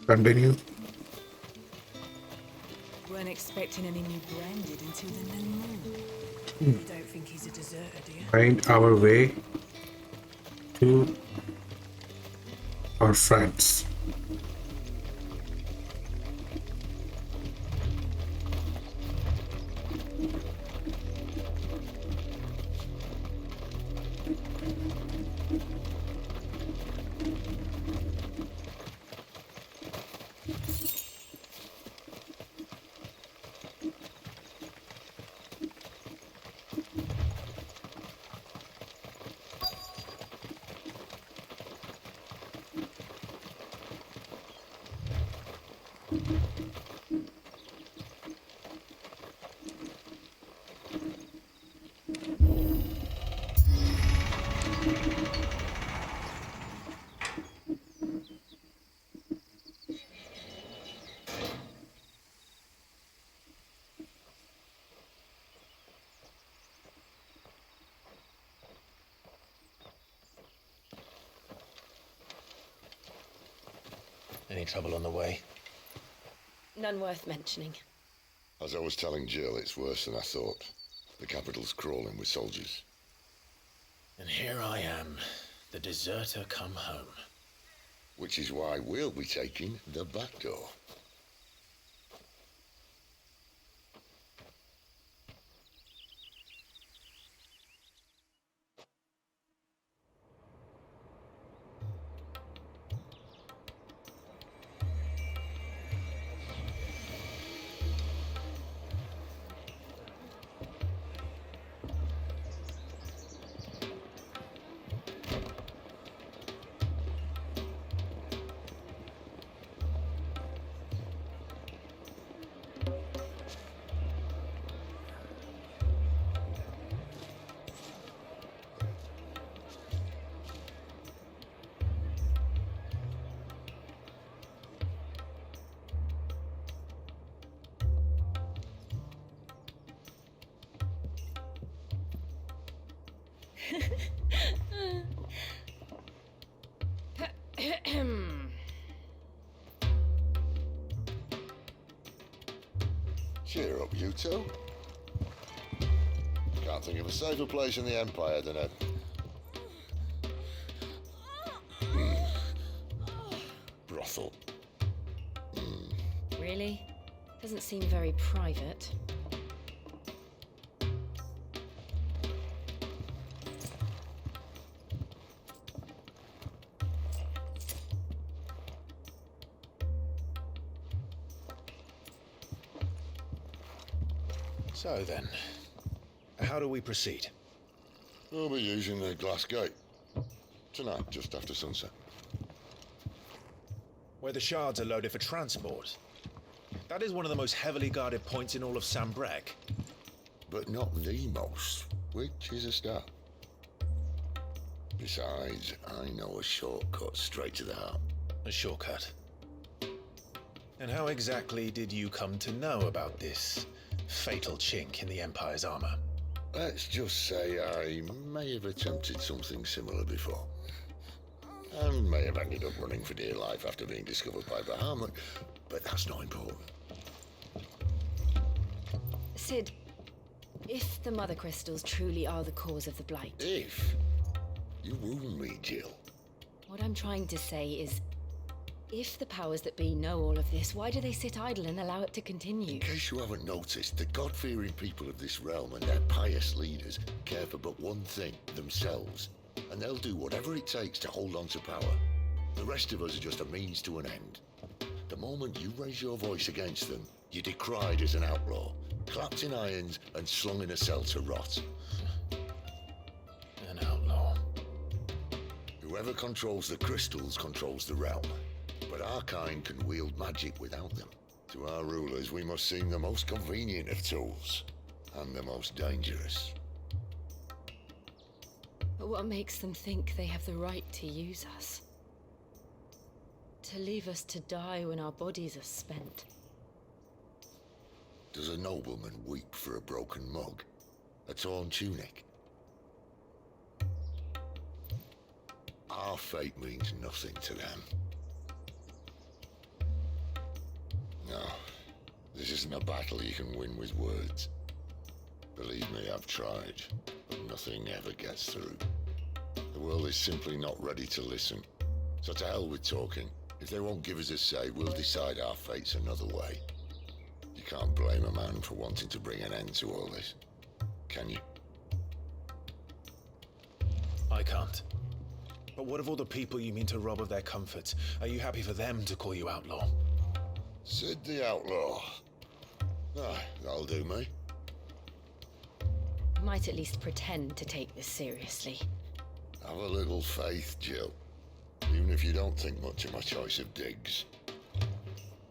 Continue. Weren't expecting any new branded until the new moon. Don't think he's a deserter, do you? Find our way to our friends. Any trouble on the way? None worth mentioning. As I was telling Jill, it's worse than I thought. The capital's crawling with soldiers. And here I am, the deserter come home. Which is why we'll be taking the back door. Cheer up, you two. Can't think of a safer place in the Empire than a... brothel. Really? Doesn't seem very private. So then, how do we proceed? We'll be using the glass gate. Tonight, just after sunset. Where the shards are loaded for transport. That is one of the most heavily guarded points in all of Sambrek. But not the most, which is a start. Besides, I know a shortcut straight to the heart. A shortcut. And how exactly did you come to know about this fatal chink in the Empire's armor? Let's just say I may have attempted something similar before. And may have ended up running for dear life after being discovered by Bahamut, but that's not important. Sid, if the Mother Crystals truly are the cause of the Blight... If? You wound me, Jill. What I'm trying to say is, if the powers that be know all of this, why do they sit idle and allow it to continue? In case you haven't noticed, the God-fearing people of this realm and their pious leaders care for but one thing, themselves. And they'll do whatever it takes to hold on to power. The rest of us are just a means to an end. The moment you raise your voice against them, you're decried as an outlaw, clapped in irons and slung in a cell to rot. An outlaw. Whoever controls the crystals controls the realm. But our kind can wield magic without them. To our rulers, we must seem the most convenient of tools, and the most dangerous. But what makes them think they have the right to use us? To leave us to die when our bodies are spent? Does a nobleman weep for a broken mug? A torn tunic? Our fate means nothing to them. No, this isn't a battle you can win with words. Believe me, I've tried, but nothing ever gets through. The world is simply not ready to listen. So to hell with talking. If they won't give us a say, we'll decide our fates another way. You can't blame a man for wanting to bring an end to all this, can you? I can't. But what of all the people you mean to rob of their comforts? Are you happy for them to call you outlaw? Sid the Outlaw. Ah, that'll do me. Might at least pretend to take this seriously. Have a little faith, Jill. Even if you don't think much of my choice of digs.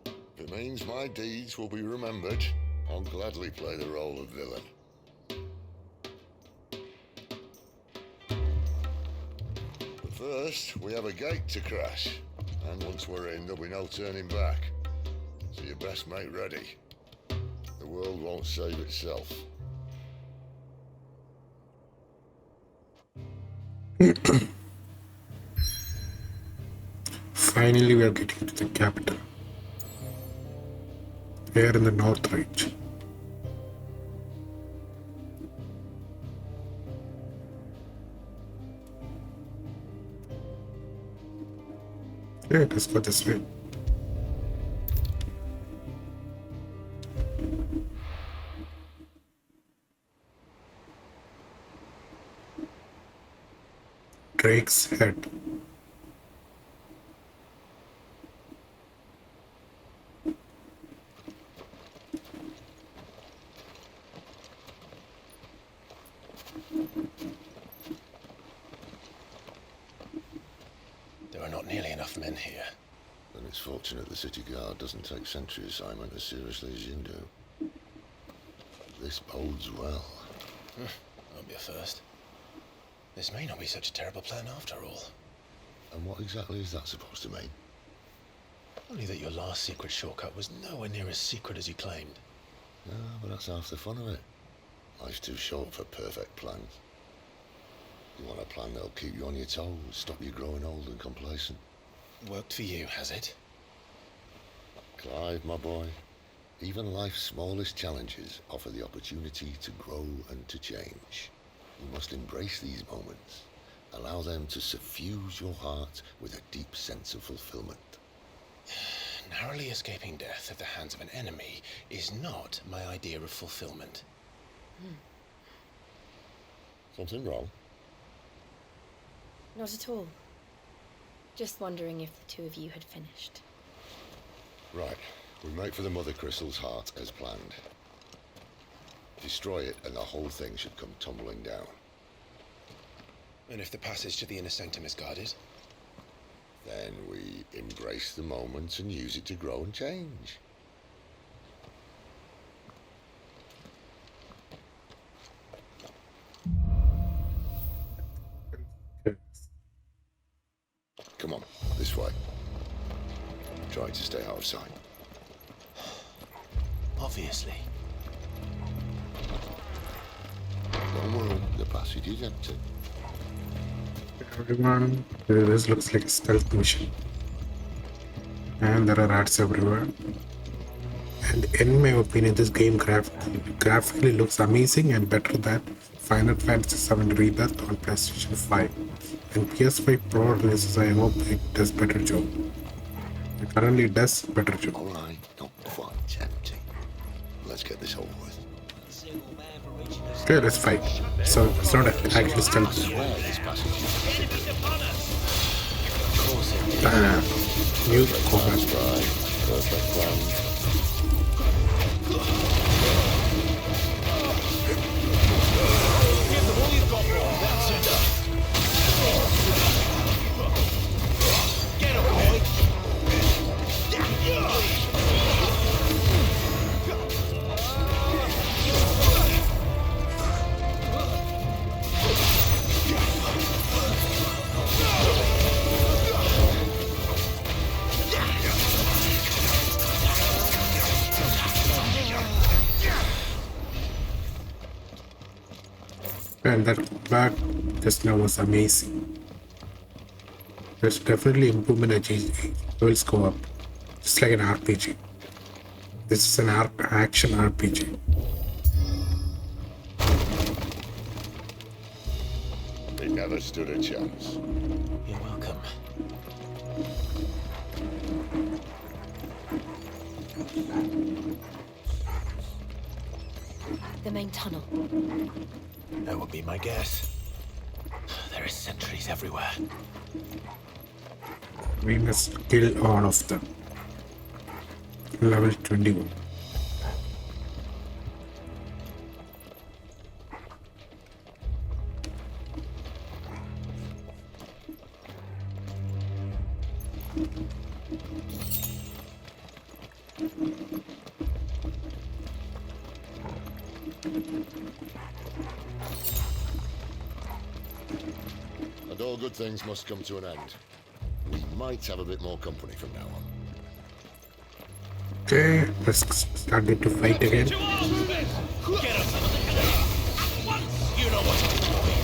If it means my deeds will be remembered, I'll gladly play the role of villain. But first, we have a gate to crash. And once we're in, there'll be no turning back. So you best make ready. The world won't save itself. Finally, we are getting to the capital. We are in the North Reach. Yeah, let's go this way. Drake's Head. There are not nearly enough men here. Then it's fortunate the city guard doesn't take sentry assignment as seriously as you do. This bodes well. Won't be a first. This may not be such a terrible plan after all. And what exactly is that supposed to mean? Only that your last secret shortcut was nowhere near as secret as you claimed. Yeah, but that's half the fun of it. Life's too short for perfect plans. You want a plan that'll keep you on your toes, stop you growing old and complacent. Worked for you, has it? Clive, my boy, even life's smallest challenges offer the opportunity to grow and to change. You must embrace these moments. Allow them to suffuse your heart with a deep sense of fulfillment. Narrowly escaping death at the hands of an enemy is not my idea of fulfillment. Something wrong? Not at all. Just wondering if the two of you had finished. Right. We make for the Mother Crystal's heart as planned. Destroy it and the whole thing should come tumbling down. And if the passage to the inner sanctum is guarded? Then we embrace the moment and use it to grow and change. Come on, this way. Try to stay out of sight. Obviously. Don't worry, the passage is empty. Everyone, this looks like a stealth mission. And there are rats everywhere. And in my opinion, this game graphically looks amazing and better than Final Fantasy VII Rebirth on PlayStation 5. And PS5 Pro releases, I hope it does better job. It currently does better job. Alright, not quite empty. Let's get this over with. Okay, let's fight. So it's not actually stealth. Swear this passage is New combat. perfect plan. And that back just now was amazing. There's definitely improvement as levels go up, just like an RPG. This is an action RPG. They never stood a chance. You're welcome. The main tunnel. That would be my guess. There are sentries everywhere. We must kill all of them. Level 21. And all good things must come to an end. We might have a bit more company from now on. Okay, let's start to fight again. Get up! You know what to do, boy.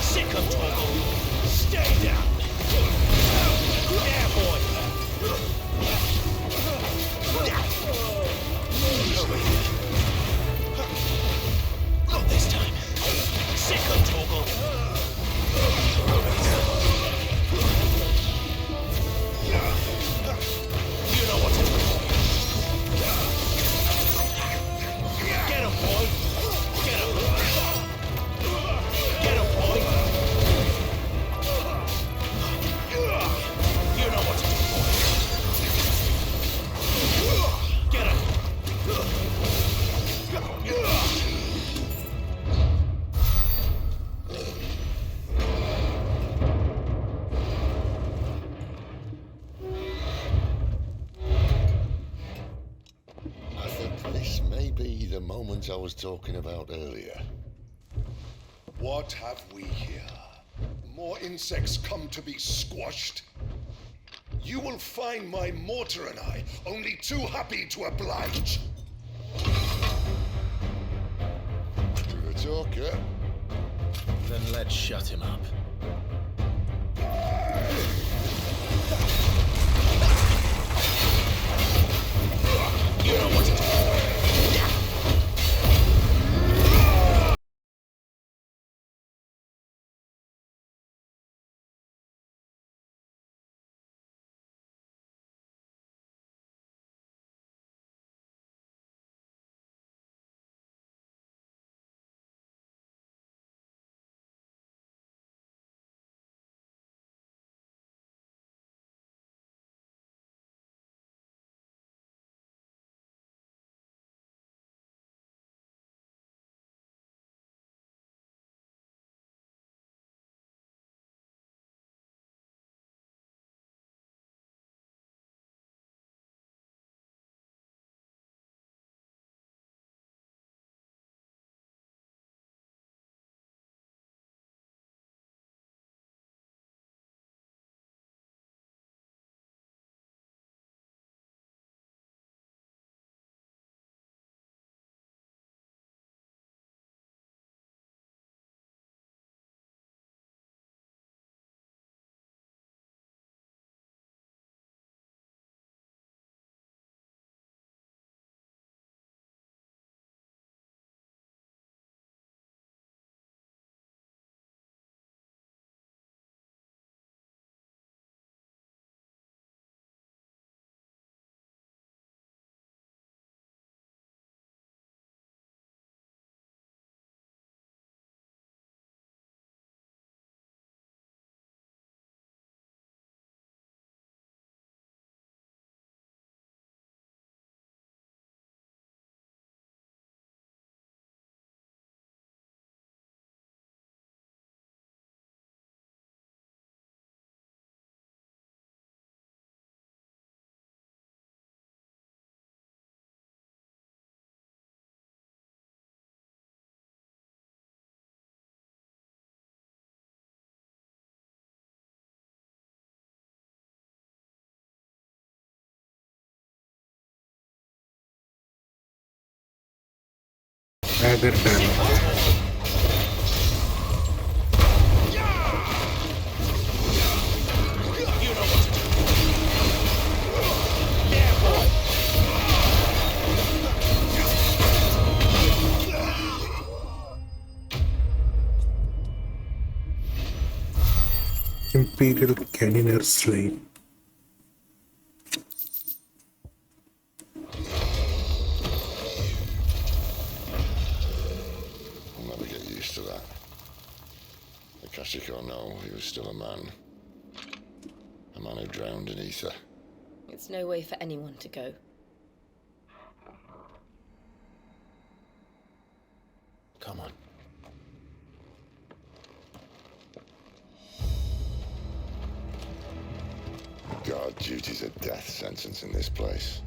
Sick of Toggle. Stay down. Yeah, boy. Not this time. Sick of Toggle. You know what to do. Get him, boy. Get him. Get him, boy. You know what to do, boy. Get him. I think this may be the moment I was talking about earlier. What have we here? More insects come to be squashed? You will find my mortar and I only too happy to oblige. To the talker. Then let's shut him up. You know what to do. Dagger damage. Imperial Cannoneer slain. I'll never get used to that. Akashic or no, he was still a man. A man who drowned in ether. It's no way for anyone to go. Come on. Guard duty's a death sentence in this place.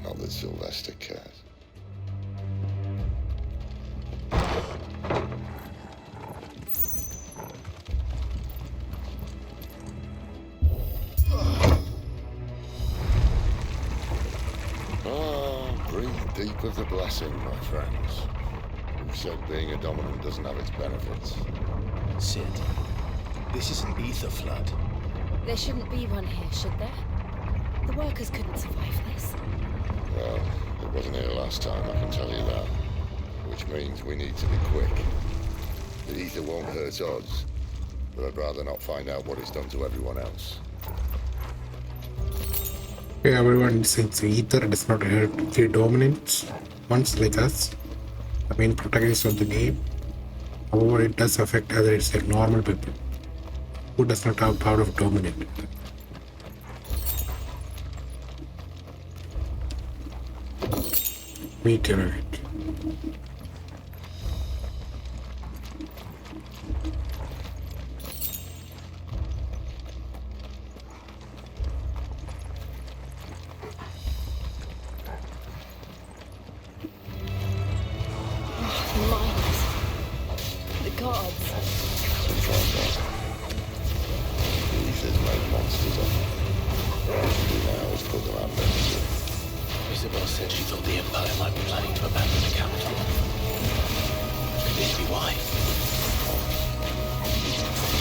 Not that Sylvester cares. Breathe deep of the blessing, my friends. Who said being a dominant doesn't have its benefits? Sid, this is an ether flood. There shouldn't be one here, should there? The workers couldn't survive this. Well, it wasn't here last time, I can tell you that. Which means we need to be quick. The ether won't hurt us, but I'd rather not find out what it's done to everyone else. Okay, everyone, since ether does not hurt the dominants ones like us, the main protagonists of the game. However, it does affect others like normal people who does not have power of dominant. Meteorite. The mines. The guards. The ether's made monsters of them. All I can do now is put them out there. Isabel said she thought the Empire might be planning to abandon the capital. Could this be why?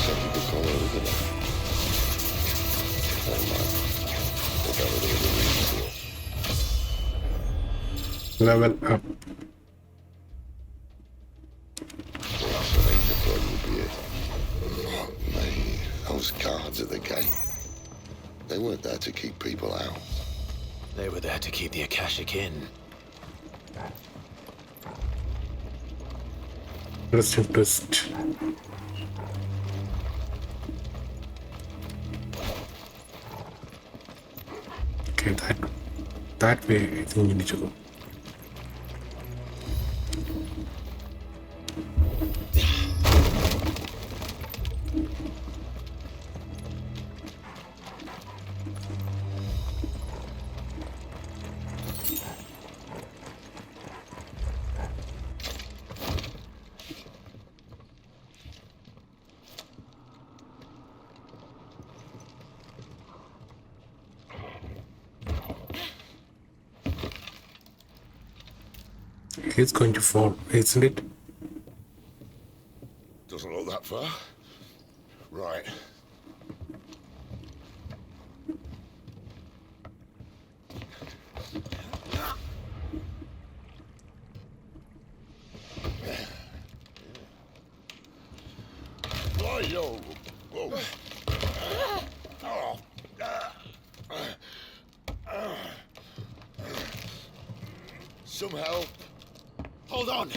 Some people call her Ultima. Never mind. Whatever the other reason was. Level up. Perhaps an ether flood would be it. Fuck me. Those guards at the gate. They weren't there to keep people out. They were there to keep the Akashic in. Interesting twist. Okay, that way I think we need to go. It's going to fall, isn't it? Doesn't look that far. Right. Yo. Whoa. Some help. Hold on!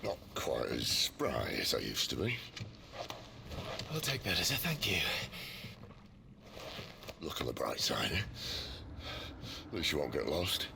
Not quite as spry as I used to be. I'll take that as a thank you. Look on the bright side. At least you won't get lost.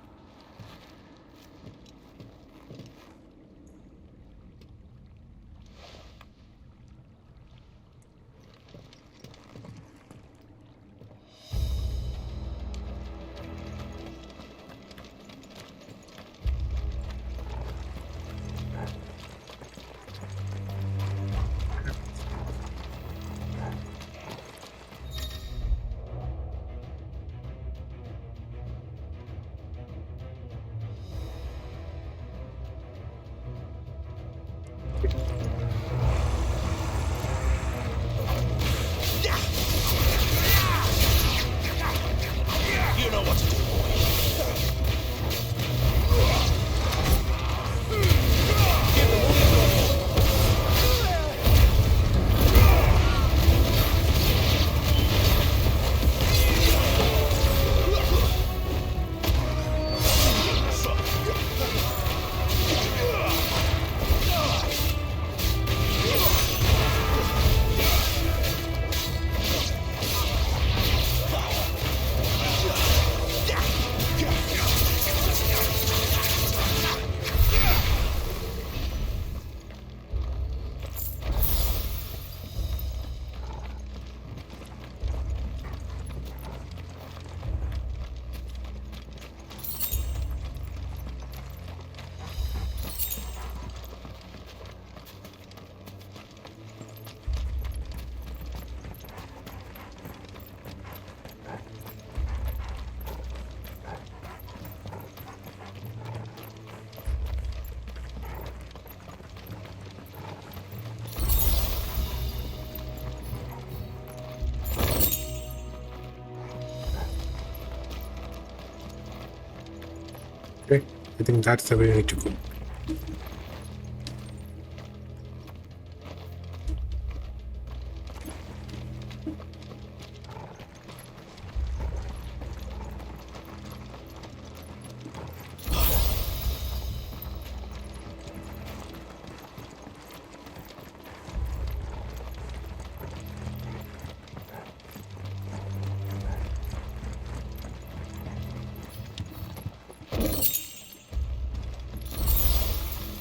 Okay, I think that's the way we need to go.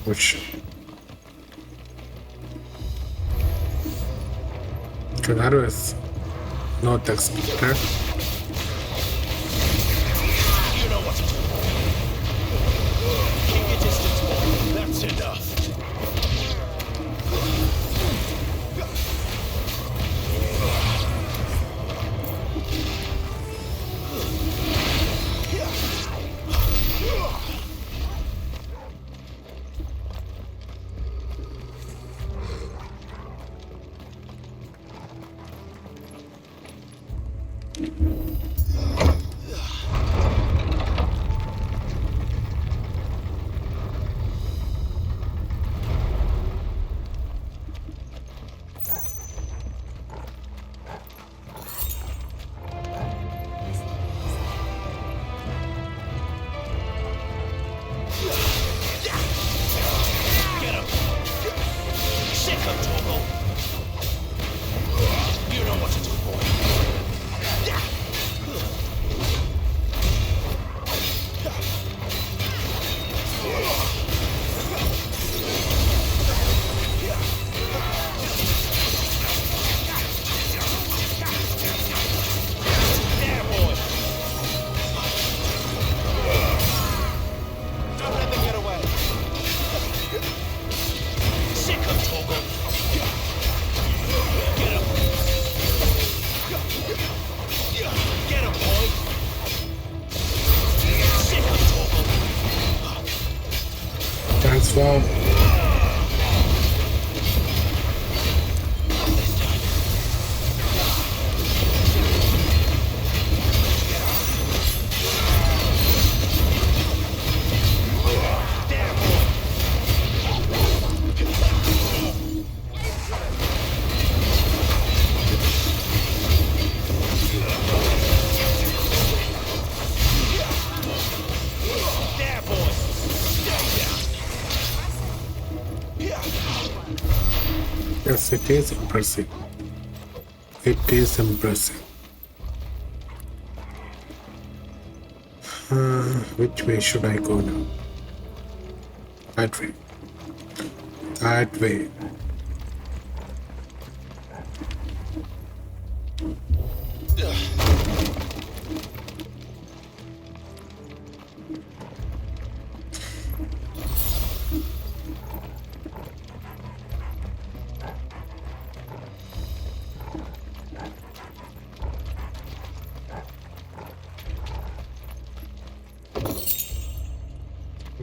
Which okay, that was not expected. You know what to do. Keep your distance, boy. That's enough. Get him. Sick him, Toggle. You know what to do, boy. There, boy. Don't let them get away. Sick him, Toggle. Get him. Get him, boy. Sick him, Toggle. Transform. There, boy. There, boy. Yes, it is impressive. It is impressive. Which way should I go now? That way. That way.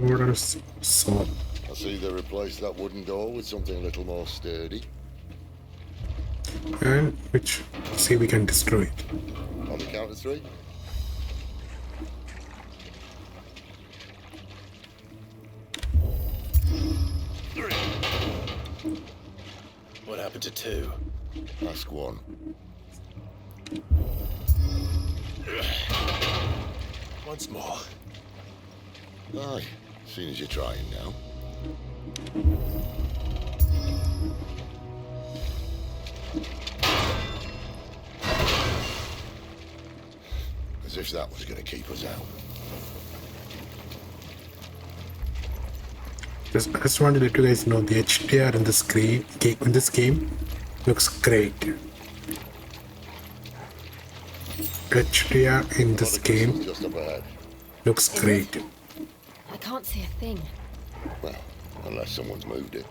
Order saw. I see they replaced that wooden door with something a little more sturdy. And which see we can destroy it. On the count of three. What happened to two? Ask one. Once more. Aye, seeing as you're trying now. As if that was going to keep us out. I just wanted to let you guys know the HDR in this game looks great. HDR in this game Just up ahead. looks great. I can't see a thing. Well, unless someone's moved it.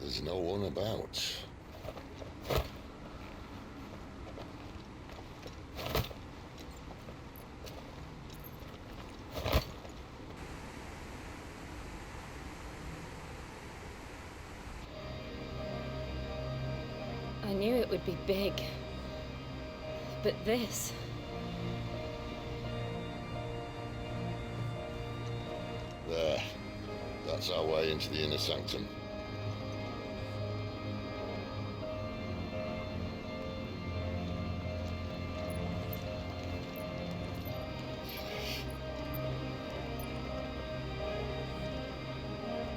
there's no one about. I knew it would be big. But this... There. That's our way into the inner sanctum.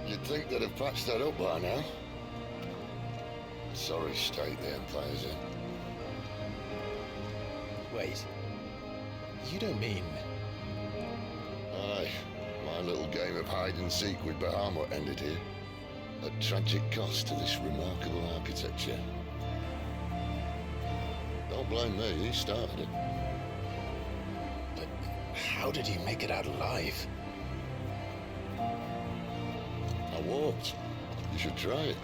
You'd think they'd have patched that up by now. Sorry state the Empire's in. Wait. You don't mean... Aye. My little game of hide-and-seek with Bahamut ended here. At tragic cost to this remarkable architecture. Don't blame me, he started it. But how did you make it out alive? I walked. You should try it.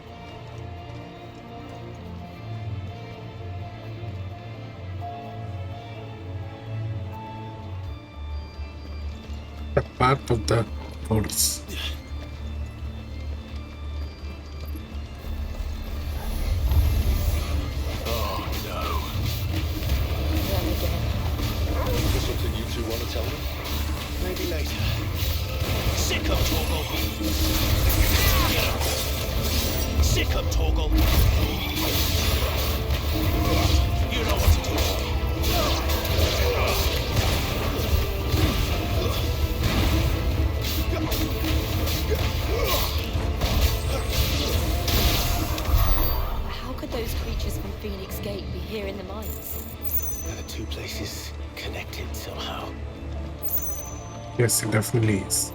A part of the force. Then again. Is there something you two want to tell me? Maybe later. Sick of Torgal! Get up! Sick of Torgal! You know what to do. How could those creatures from Phoenix Gate be here in the mines? Are the two places connected somehow? Yes, it definitely is.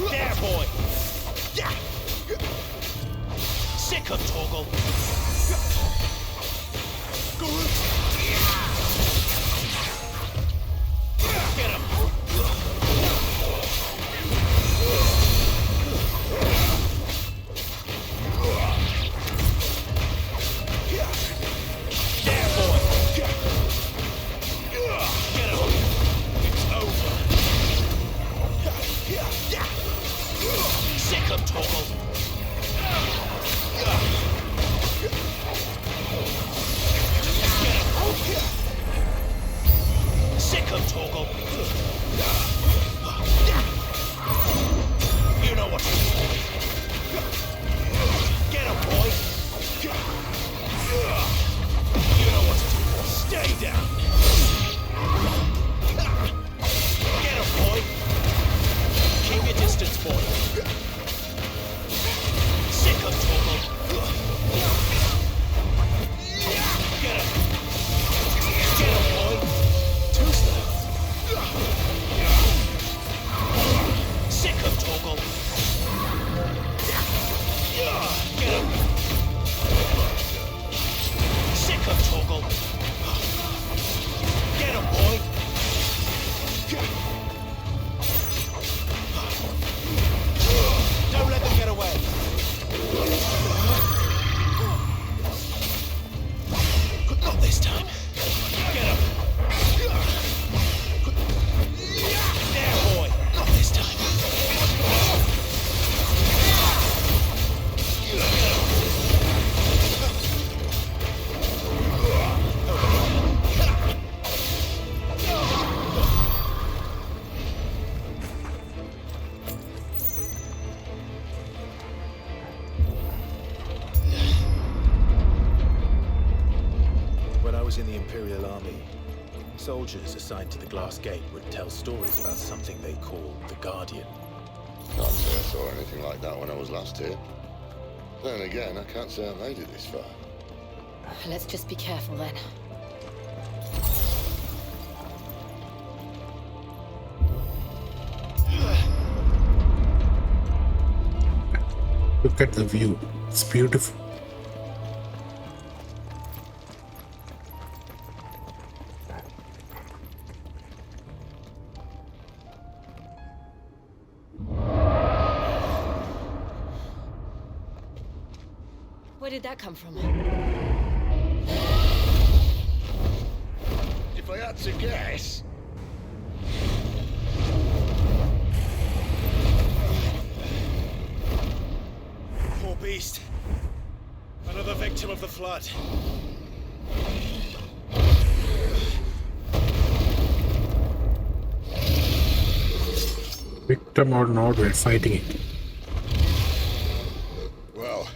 There, boy! Yeah! Sick of Torgal! Get him! There, boy! Get him! It's over! Sick of Torgal! Sick of Torgal! You know what to do. Get him, boy! You know what to do. Stay down! Get him, boy! Keep your distance, boy! Sick of Torgal! Get him! Get him, boy! Too slow! Sick of Torgal! Get him! Sick of Torgal! Get him, boy! Don't let them get away! Not this time! Get him! There, boy! Not this time! When I was in the Imperial Army, soldiers assigned to the Glass Gate would tell stories about something they call the Guardian. Can't say I saw anything like that when I was last here. Then again, I can't say I made it this far. Let's just be careful then. Look at the view. It's beautiful. Where did that come from? If I had to guess, Poor beast. Another victim of the flood. Victim or not, we're fighting it. Well,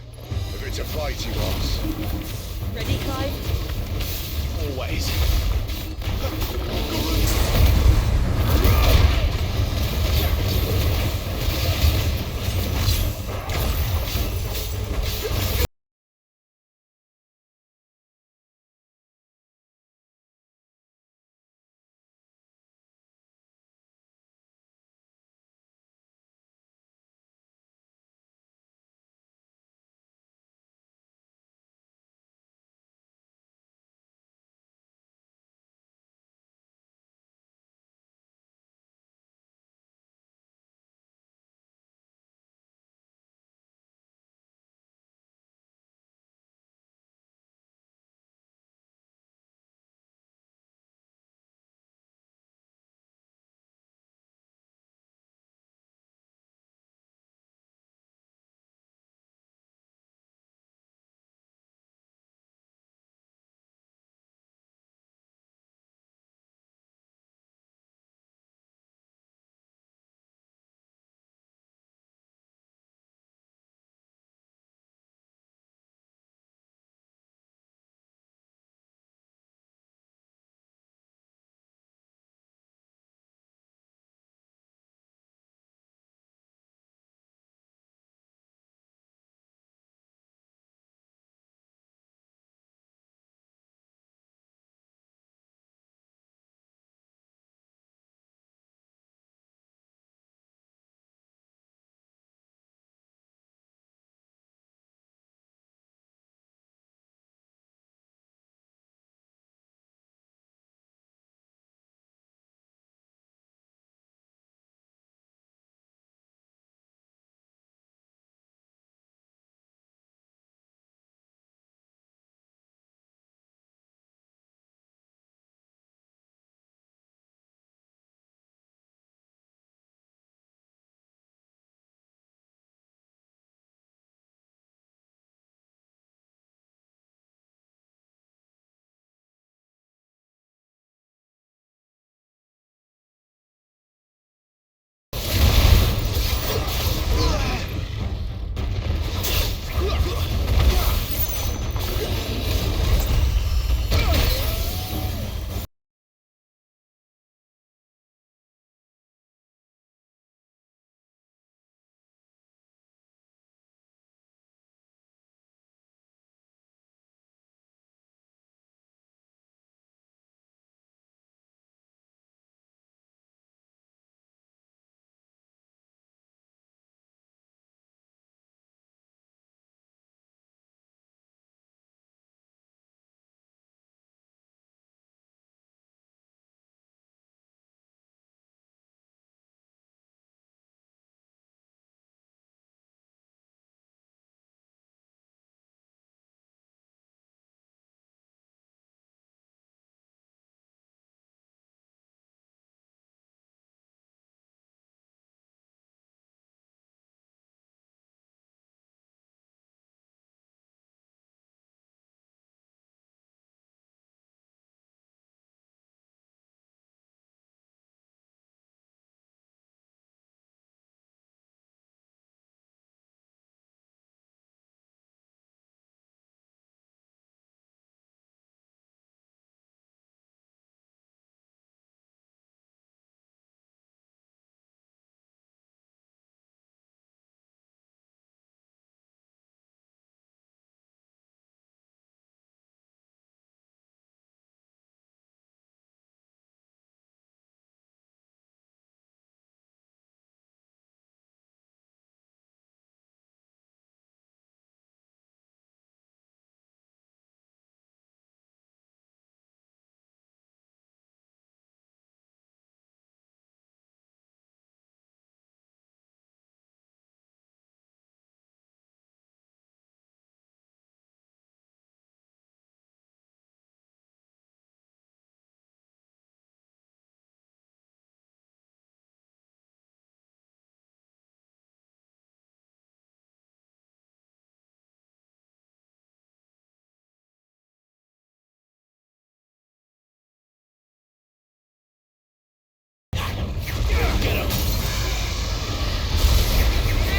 if it's a fight he wants. Ready, Clive? Always.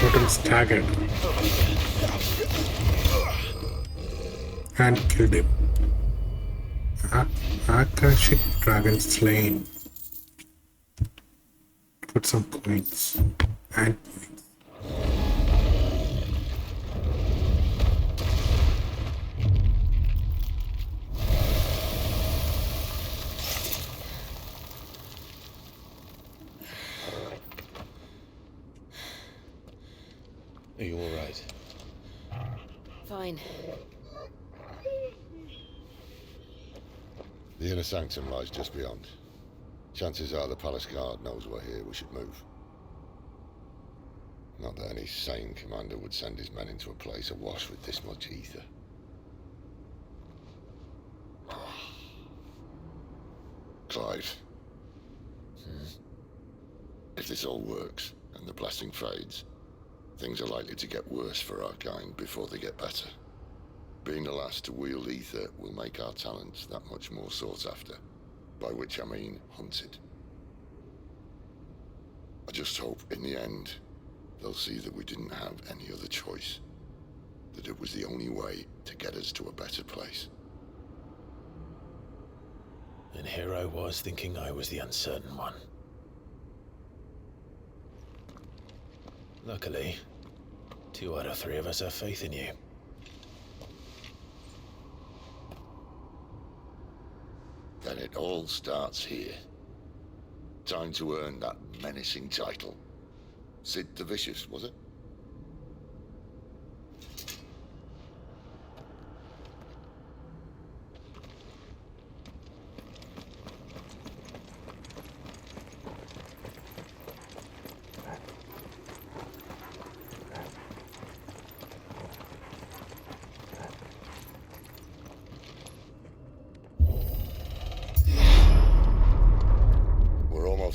Total staggered and killed him. Akashic Dragon slain. Put some coins and coins. Are you all right? Fine. The inner sanctum lies just beyond. Chances are the palace guard knows we're here. We should move. Not that any sane commander would send his men into a place awash with this much ether. Clive. If this all works, and the blessing fades, things are likely to get worse for our kind before they get better. Being the last to wield ether will make our talents that much more sought after. By which I mean hunted. I just hope, in the end, they'll see that we didn't have any other choice. That it was the only way to get us to a better place. And here I was thinking I was the uncertain one. Luckily, 2 out of 3 of us have faith in you. Then it all starts here. Time to earn that menacing title. Sid the Vicious, was it?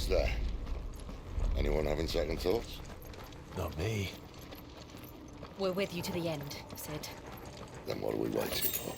There. Anyone having second thoughts? Not me. We're with you to the end, Sid. Then what are we waiting for?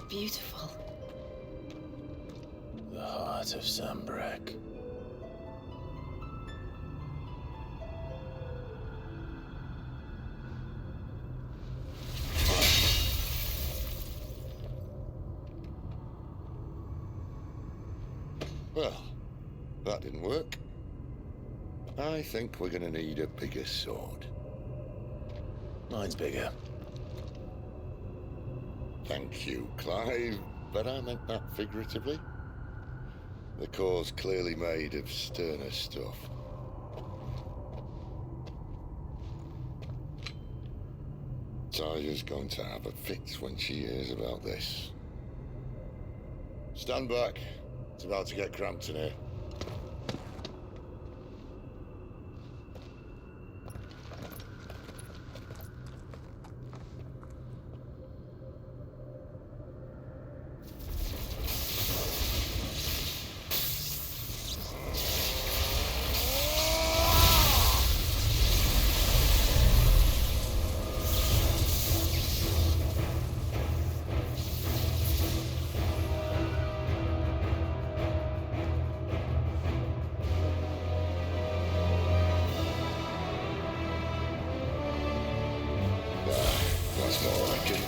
Beautiful. The heart of Sambrek. Well, that didn't work. I think we're gonna need a bigger sword. Mine's bigger. Thank you, Clive, but I meant that figuratively. The core's clearly made of sterner stuff. Taya's going to have a fit when she hears about this. Stand back. It's about to get cramped in here. That's more like it.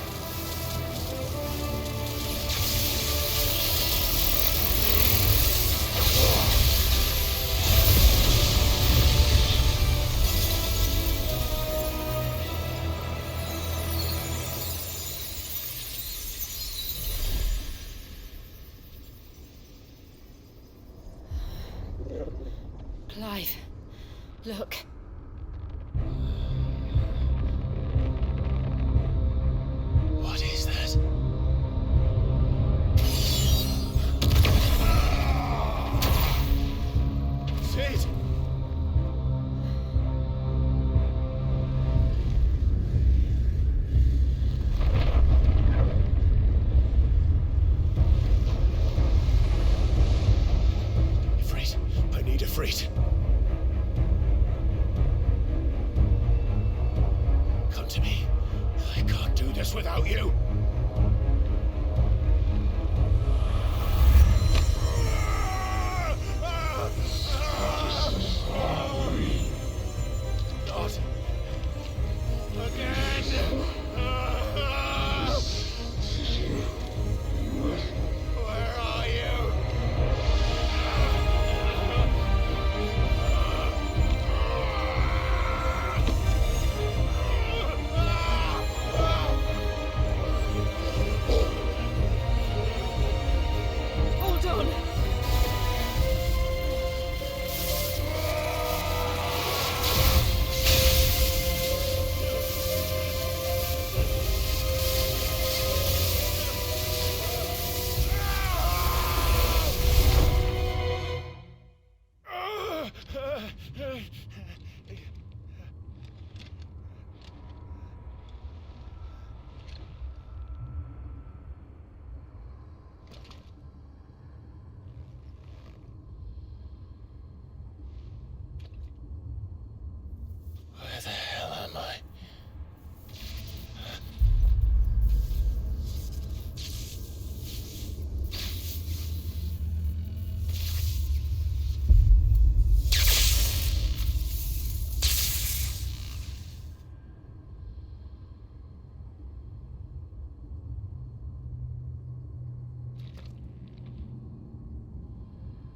Clive, look. What is that? to me. I can't do this without you. Not again. Where are you? Hold on! Where the hell am I?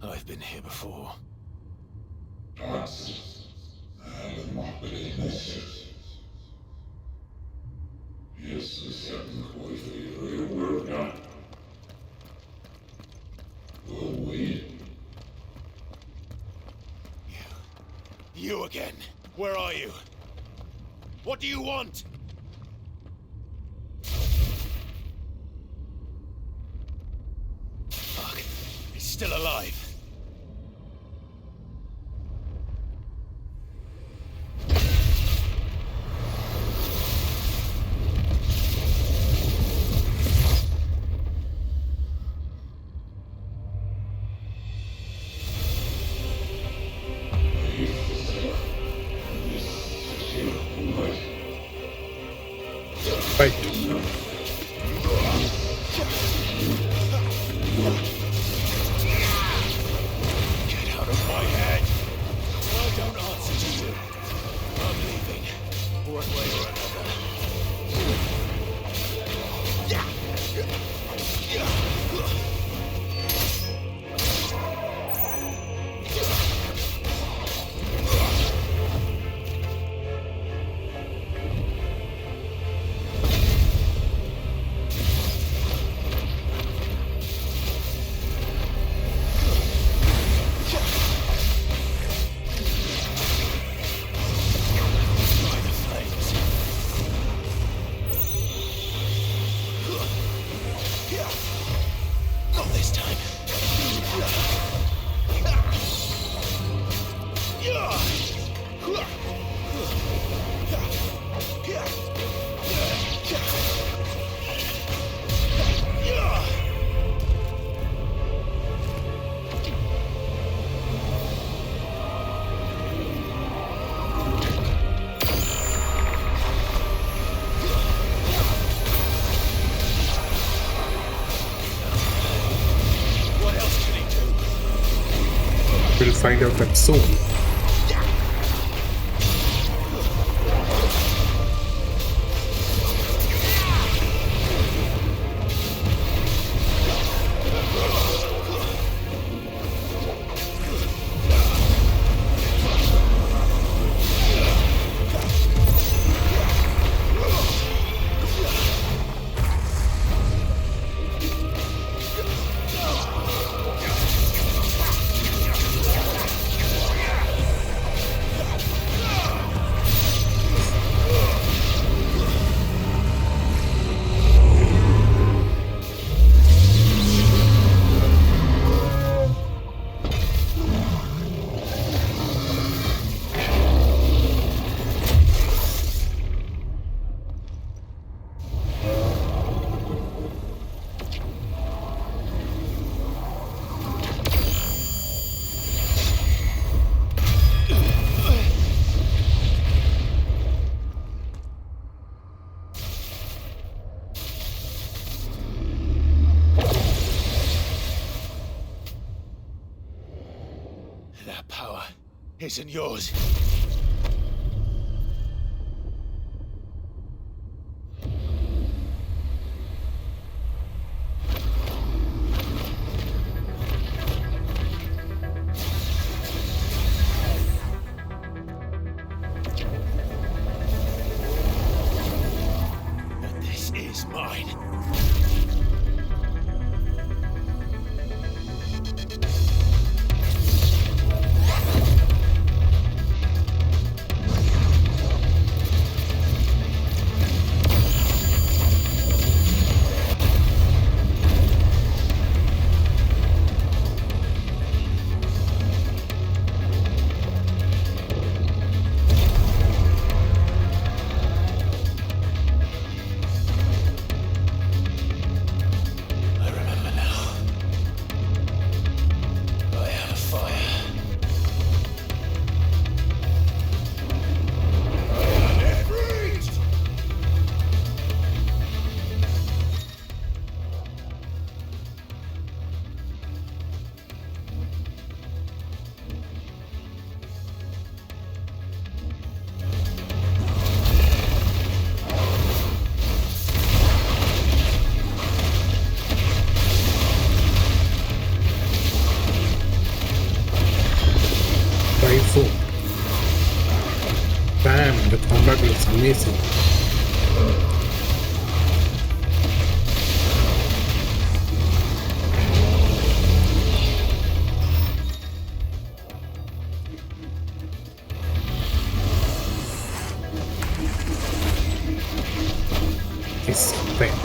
I've been here before. You again. Where are you? What do you want? Fuck. He's still alive. Fight. Get out of my head! I don't answer to you. I'm leaving. One way or another. Not this time. What else can he do? We'll find out that soon. isn't yours. But this is mine. I remember now. I am a fire. Freeze! By 4. Bam, the combat looks amazing. It's bam.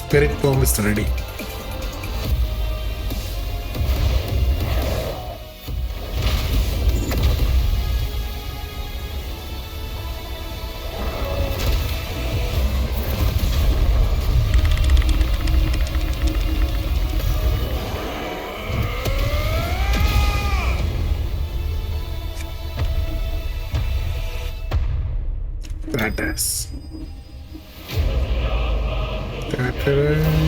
Spirit bomb is ready. Badass. Ta-da.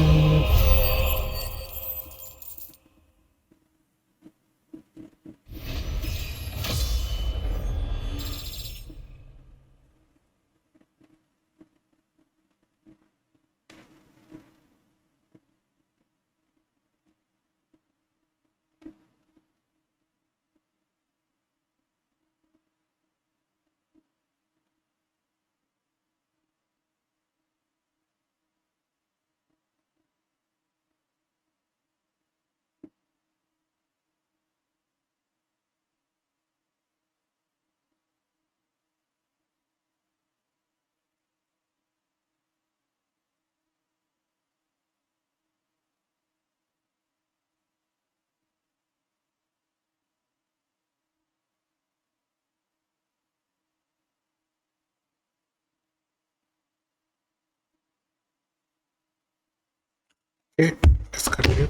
Okay, let's continue.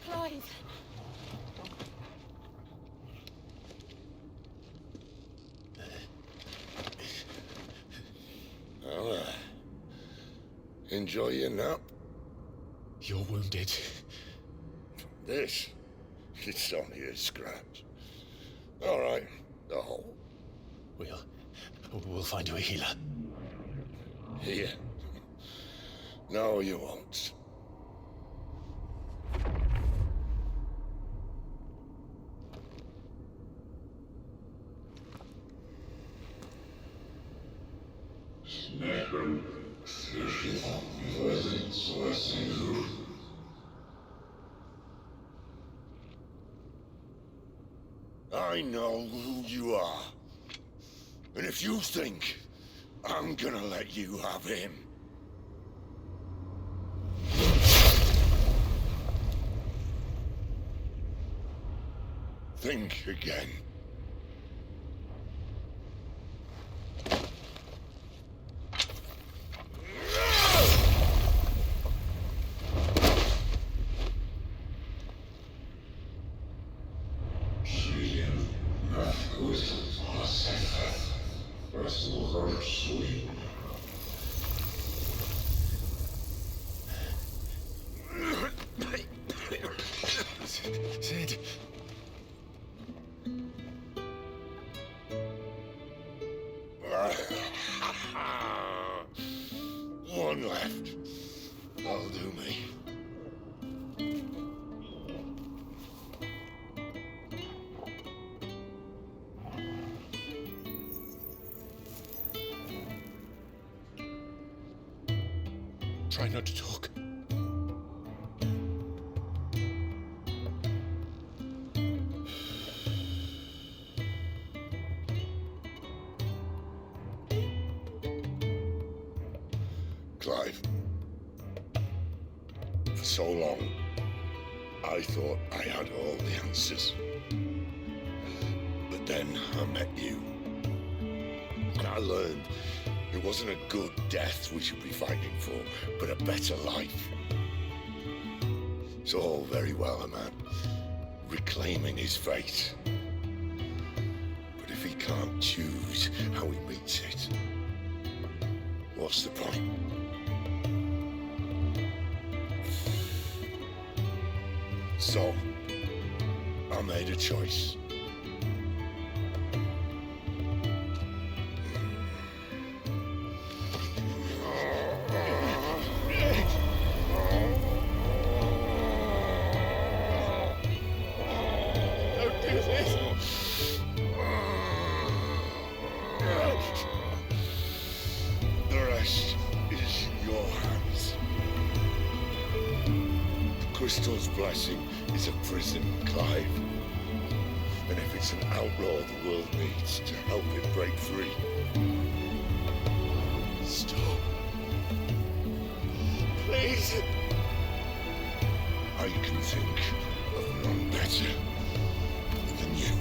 Clive! Well, enjoy your nap. You're wounded. This, it's only a scratch. All right, the hole. We'll find you a healer. Here. No, you won't. I know who you are. And if you think I'm gonna let you have him... think again. Sid. One left. That'll do me. Try not to talk. Clive. For so long, I thought I had all the answers. But then I met you. And I learned it wasn't a good death we should be fighting for, but a better life. It's all very well, a man reclaiming his fate. But if he can't choose how he meets it. What's the point? So, I made a choice. Don't do this! The rest is in your hands. The Crystal's blessing is a prison, Clive. And if it's an outlaw the world needs to help it break free. Stop. Please. I can think of none better than you.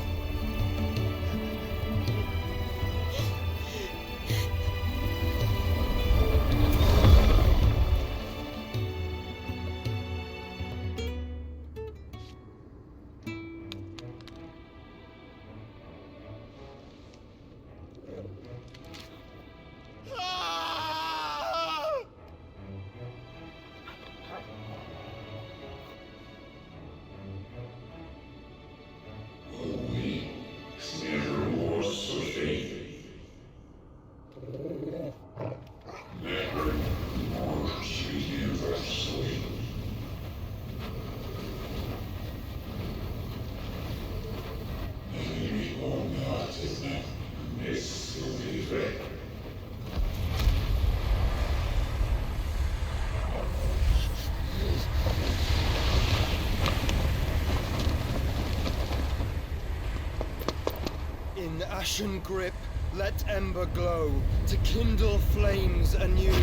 In ashen grip, let ember glow, to kindle flames anew.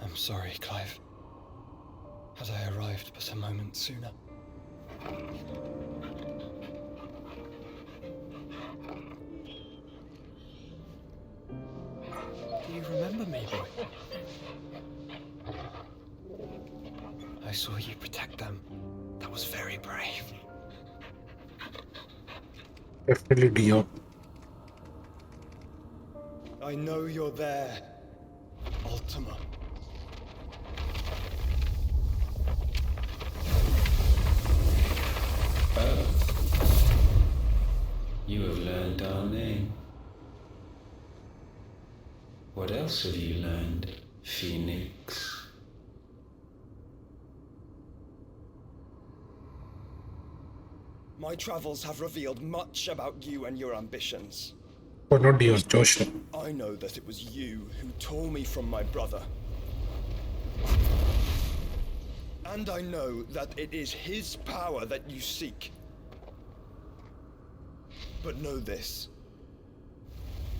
I'm sorry, Clive. Had I arrived but a moment sooner. Do you remember me, boy? I saw you protect them. That was very brave. Definitely Dio. I know you're there, Ultima. You have learned our name. What else have you learned, Phoenix? My travels have revealed much about you and your ambitions. Oh, not Dio, Josh. I know that it was you who tore me from my brother. And I know that it is his power that you seek. But know this.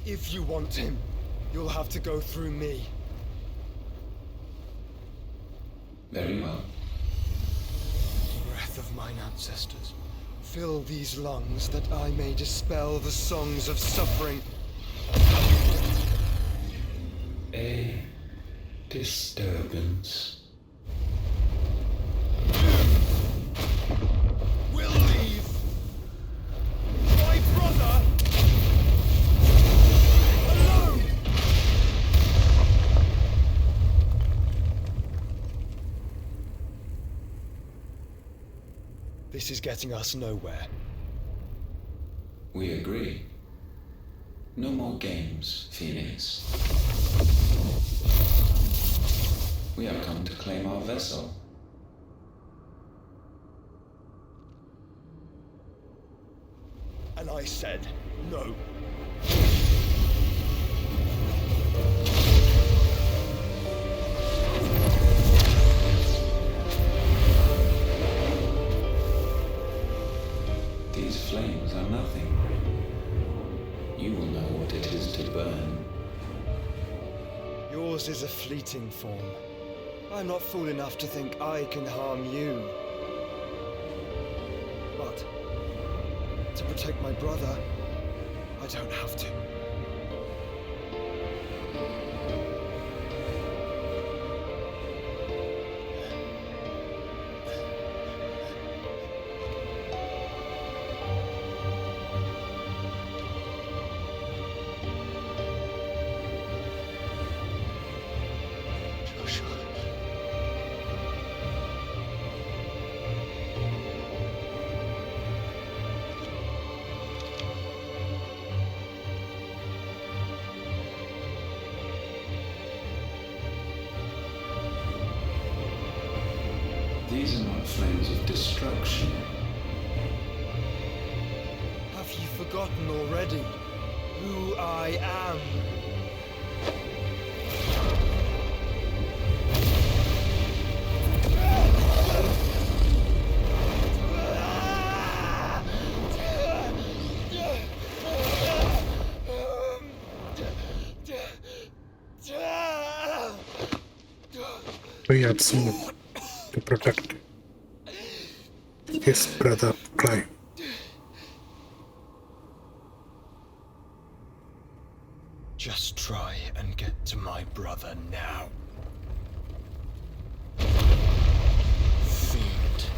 If you want him, you'll have to go through me. Very well. Breath of mine ancestors, fill these lungs that I may dispel the songs of suffering. A disturbance. We'll leave. My brother! Alone! This is getting us nowhere. We agree. No more games, Phoenix. We have come to claim our vessel. And I said no. are nothing. You will know what it is to burn. Yours is a fleeting form. I'm not fool enough to think I can harm you. But to protect my brother, I don't have to. These are not flames of destruction. Have you forgotten already who I am? We had someone to protect his brother Clive. Just try and get to my brother now. Fiend.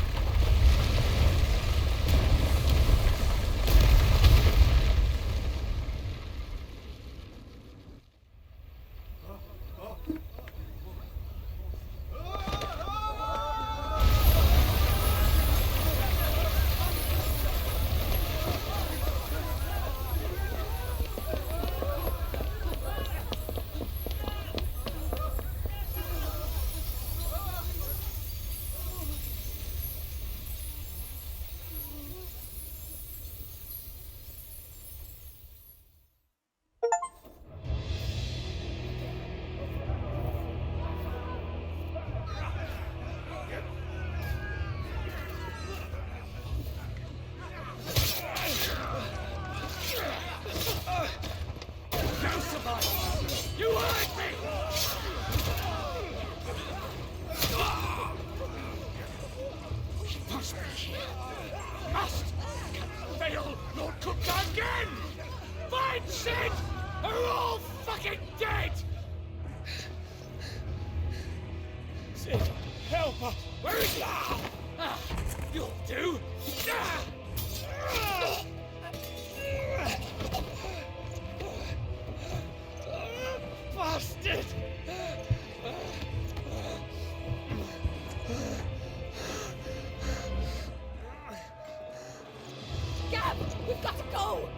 We've got to go!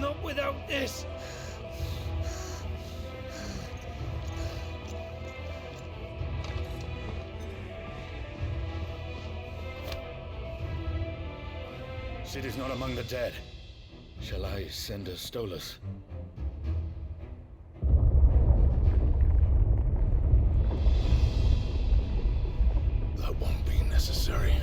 Not without this! City's not among the dead. Shall I send a Stolas? That won't be necessary.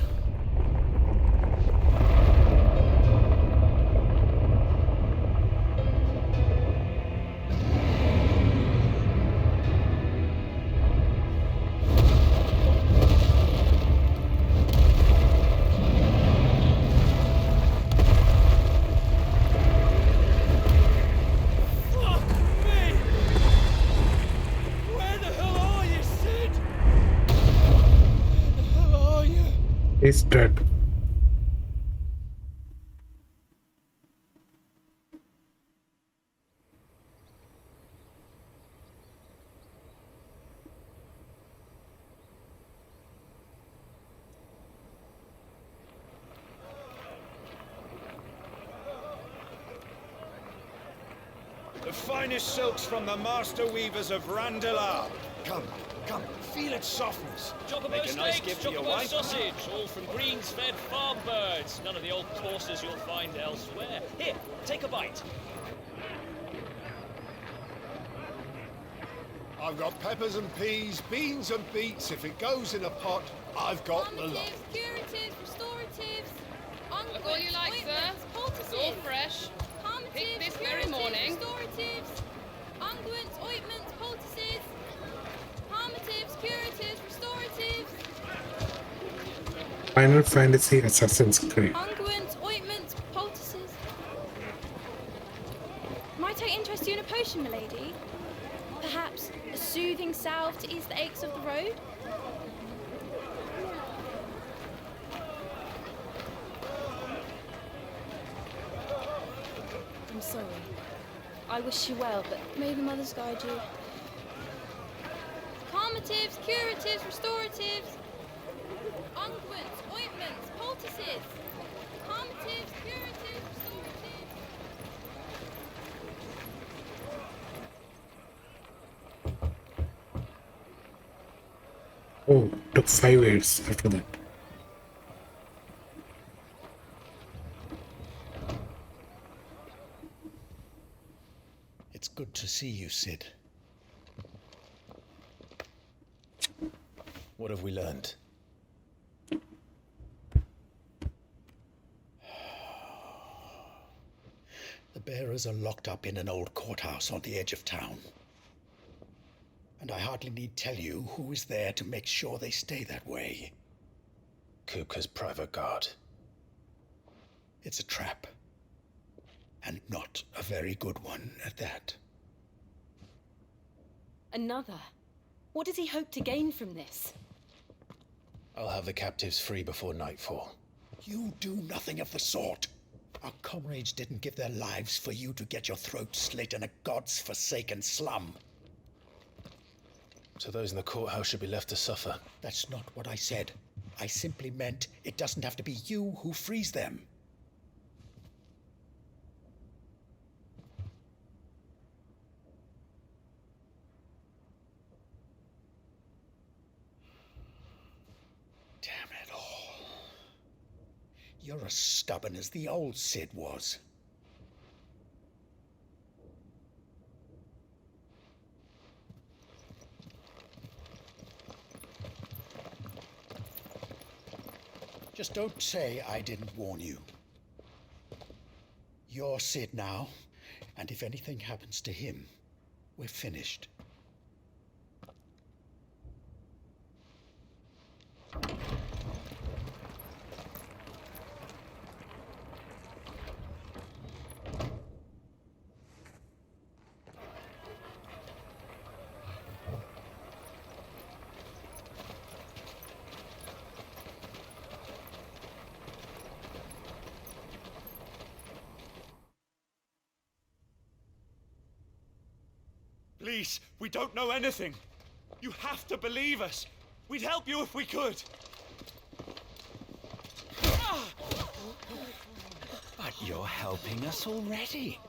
He's dead. The finest silks from the master weavers of Randalar. Come, come, feel its softness. Chocobo Make a nice steaks, gift for your chocobo wife. sausage, all from greens-fed farm birds. None of the old courses you'll find elsewhere. Here, take a bite. I've got peppers and peas, beans and beets. If it goes in a pot, I've got the lot. Curatives, restoratives. Look all you like, sir. It's all fresh. Picked this very morning. Restoratives, unguents, ointments, poultices, palmatives, curatives, restoratives. Final Fantasy Assassin's Creed. Unguents, ointments, poultices. Might I interest you in a potion, milady? Perhaps a soothing salve to ease the aches of the road? I'm sorry. I wish you well, but may the mothers guide you. Calmatives, curatives, restoratives, unguents, ointments, poultices. Calmatives, curatives, restoratives. Oh, took 5 years after that. It's good to see you, Sid. What have we learned? The bearers are locked up in an old courthouse on the edge of town. And I hardly need tell you who is there to make sure they stay that way. Kupka's private guard. It's a trap. And not a very good one at that. Another? What does he hope to gain from this? I'll have the captives free before nightfall. You do nothing of the sort. Our comrades didn't give their lives for you to get your throat slit in a god's forsaken slum. So those in the courthouse should be left to suffer. That's not what I said. I simply meant it doesn't have to be you who frees them. Damn it all. You're as stubborn as the old Sid was. Just don't say I didn't warn you. You're Sid now, and if anything happens to him, we're finished. Please, we don't know anything. You have to believe us. We'd help you if we could. But you're helping us already.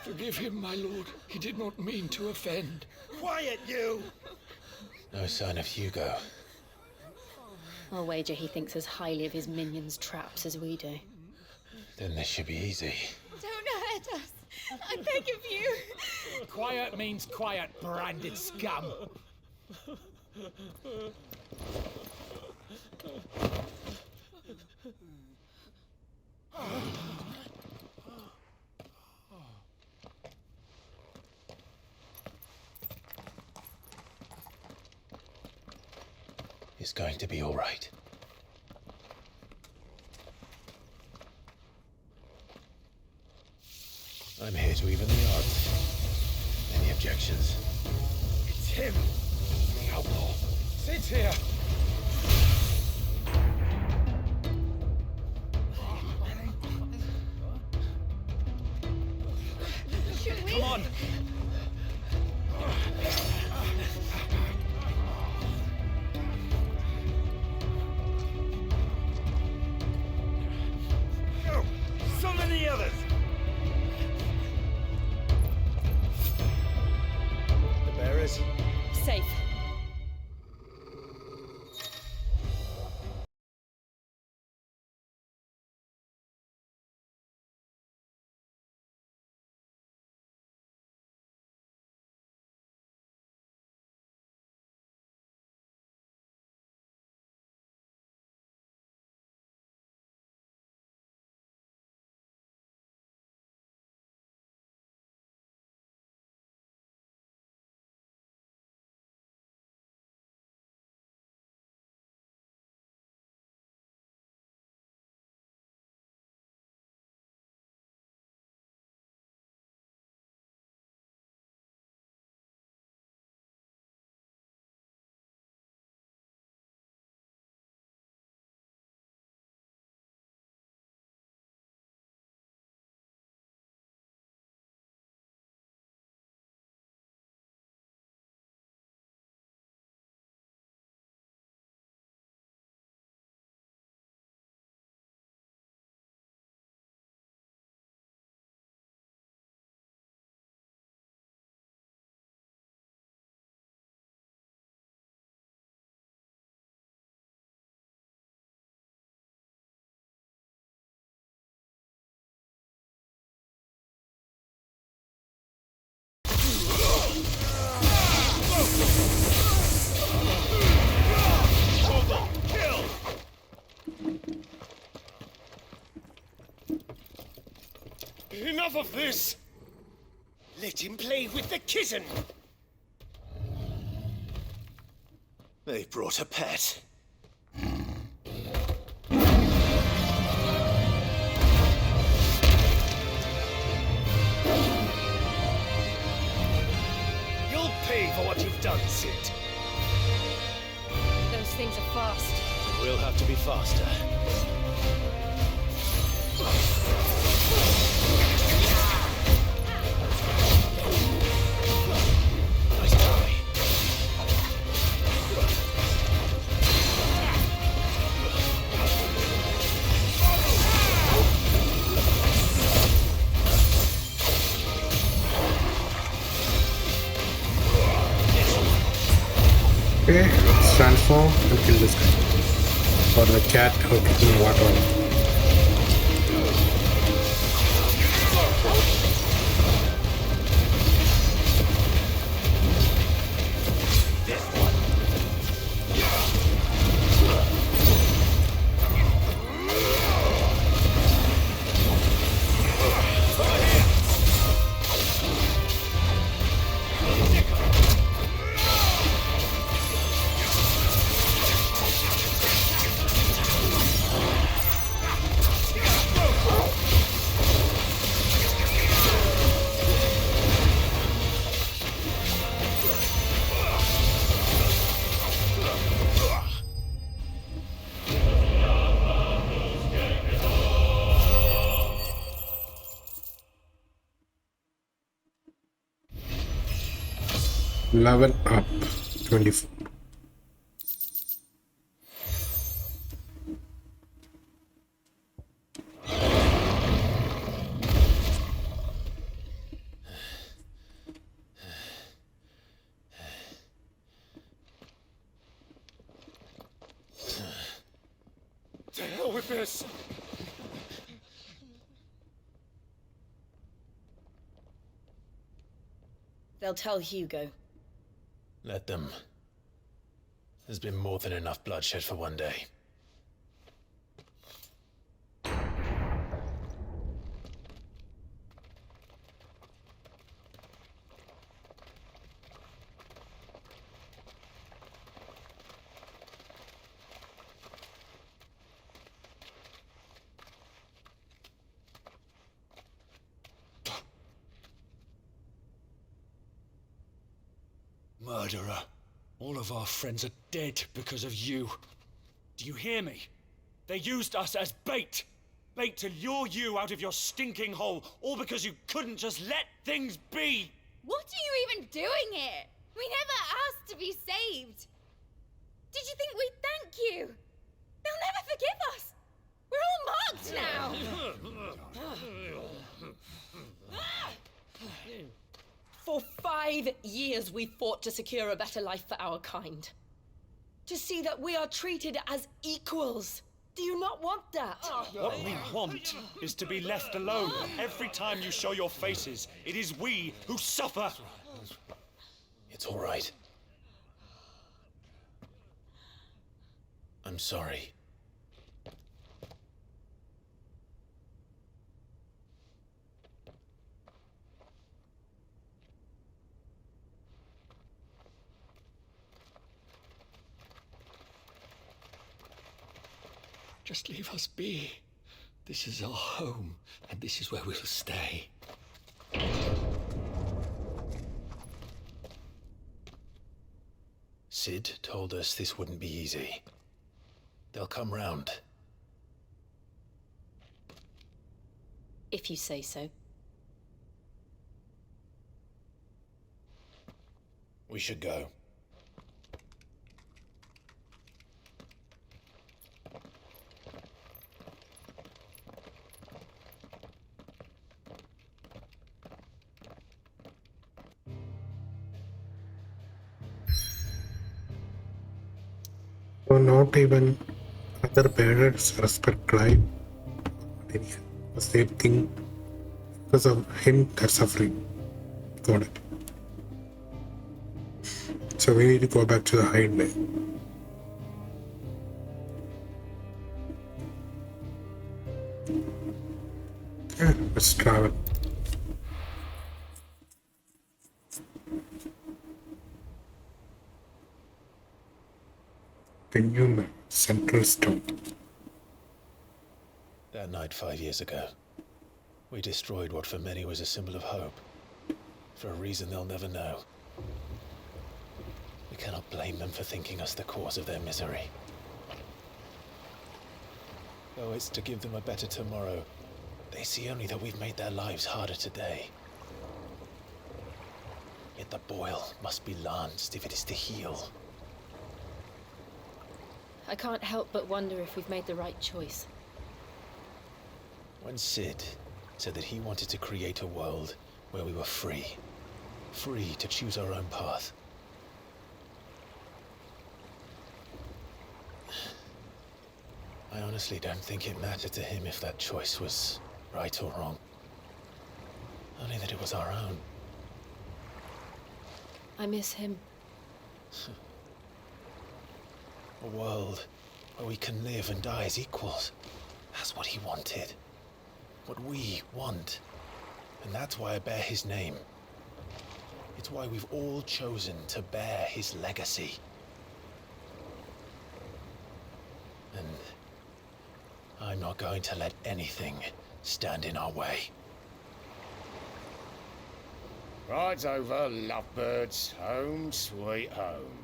Forgive him, my lord. He did not mean to offend. Quiet, you! No sign of Hugo. I'll wager he thinks as highly of his minions' traps as we do. Then this should be easy. Don't hurt us. I beg of you. Quiet means quiet, branded scum. It's going to be all right. I'm here to even the odds. Any objections? It's him, the outlaw. Sid's here. Should we? Come on. Go! Summon the others! The bearers? Safe. Enough of this! Let him play with the kitten! They brought a pet. You'll pay for what you've done, Sid. Those things are fast. We'll have to be faster. Nice try. Okay, let's transform and kill this guy. Or the cat or kitten, whatever. Level up 24. To hell with this! They'll tell Hugo. Let them. There's been more than enough bloodshed for one day. Murderer. All of our friends are dead because of you. Do you hear me? They used us as bait. Bait to lure you out of your stinking hole, all because you couldn't just let things be. What are you even doing here? We never asked to be saved. Did you think we'd thank you? They'll never forgive us. We're all marked now. For 5 years we fought to secure a better life for our kind. To see that we are treated as equals. Do you not want that? What we want is to be left alone. Every time you show your faces, it is we who suffer. It's all right. I'm sorry. Just leave us be. This is our home, and this is where we'll stay. Sid told us this wouldn't be easy. They'll come round. If you say so. We should go. So not even other parents respect life. The same thing because of him they're suffering. Got it. So we need to go back to the hideaway. Let's travel. The new map, Central Stone. That night 5 years ago, we destroyed what for many was a symbol of hope. For a reason they'll never know. We cannot blame them for thinking us the cause of their misery. Though it's to give them a better tomorrow, they see only that we've made their lives harder today. Yet the boil must be lanced if it is to heal. I can't help but wonder if we've made the right choice. When Sid said that he wanted to create a world where we were free. Free to choose our own path. I honestly don't think it mattered to him if that choice was right or wrong. Only that it was our own. I miss him. A world where we can live and die as equals. That's what he wanted. What we want. And that's why I bear his name. It's why we've all chosen to bear his legacy. And I'm not going to let anything stand in our way. Rides over, lovebirds. Home, sweet home.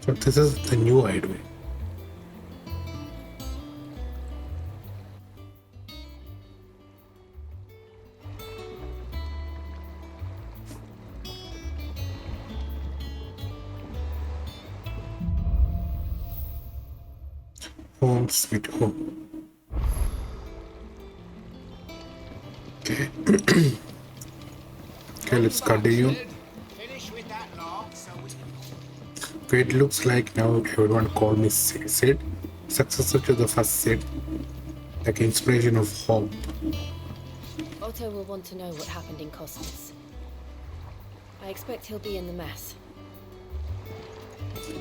So this is the new highway. Home sweet home. Okay. Okay, let's continue. It looks like now everyone call me Sid, successor to the first Sid, like inspiration of hope. Otto will want to know what happened in Cosmos. I expect he'll be in the mess.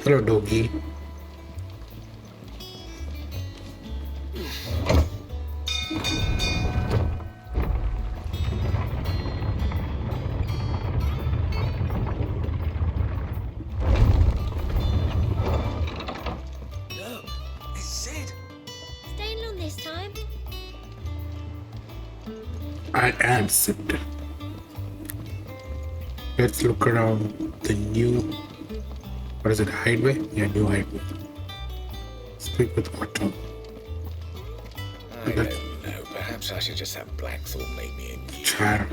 Hello, doggy. I am Sid. Let's look around the new, what is it, highway? Yeah, new highway. Speak with Otto. I don't know, perhaps I should just have Blackthorn make me a new... Char.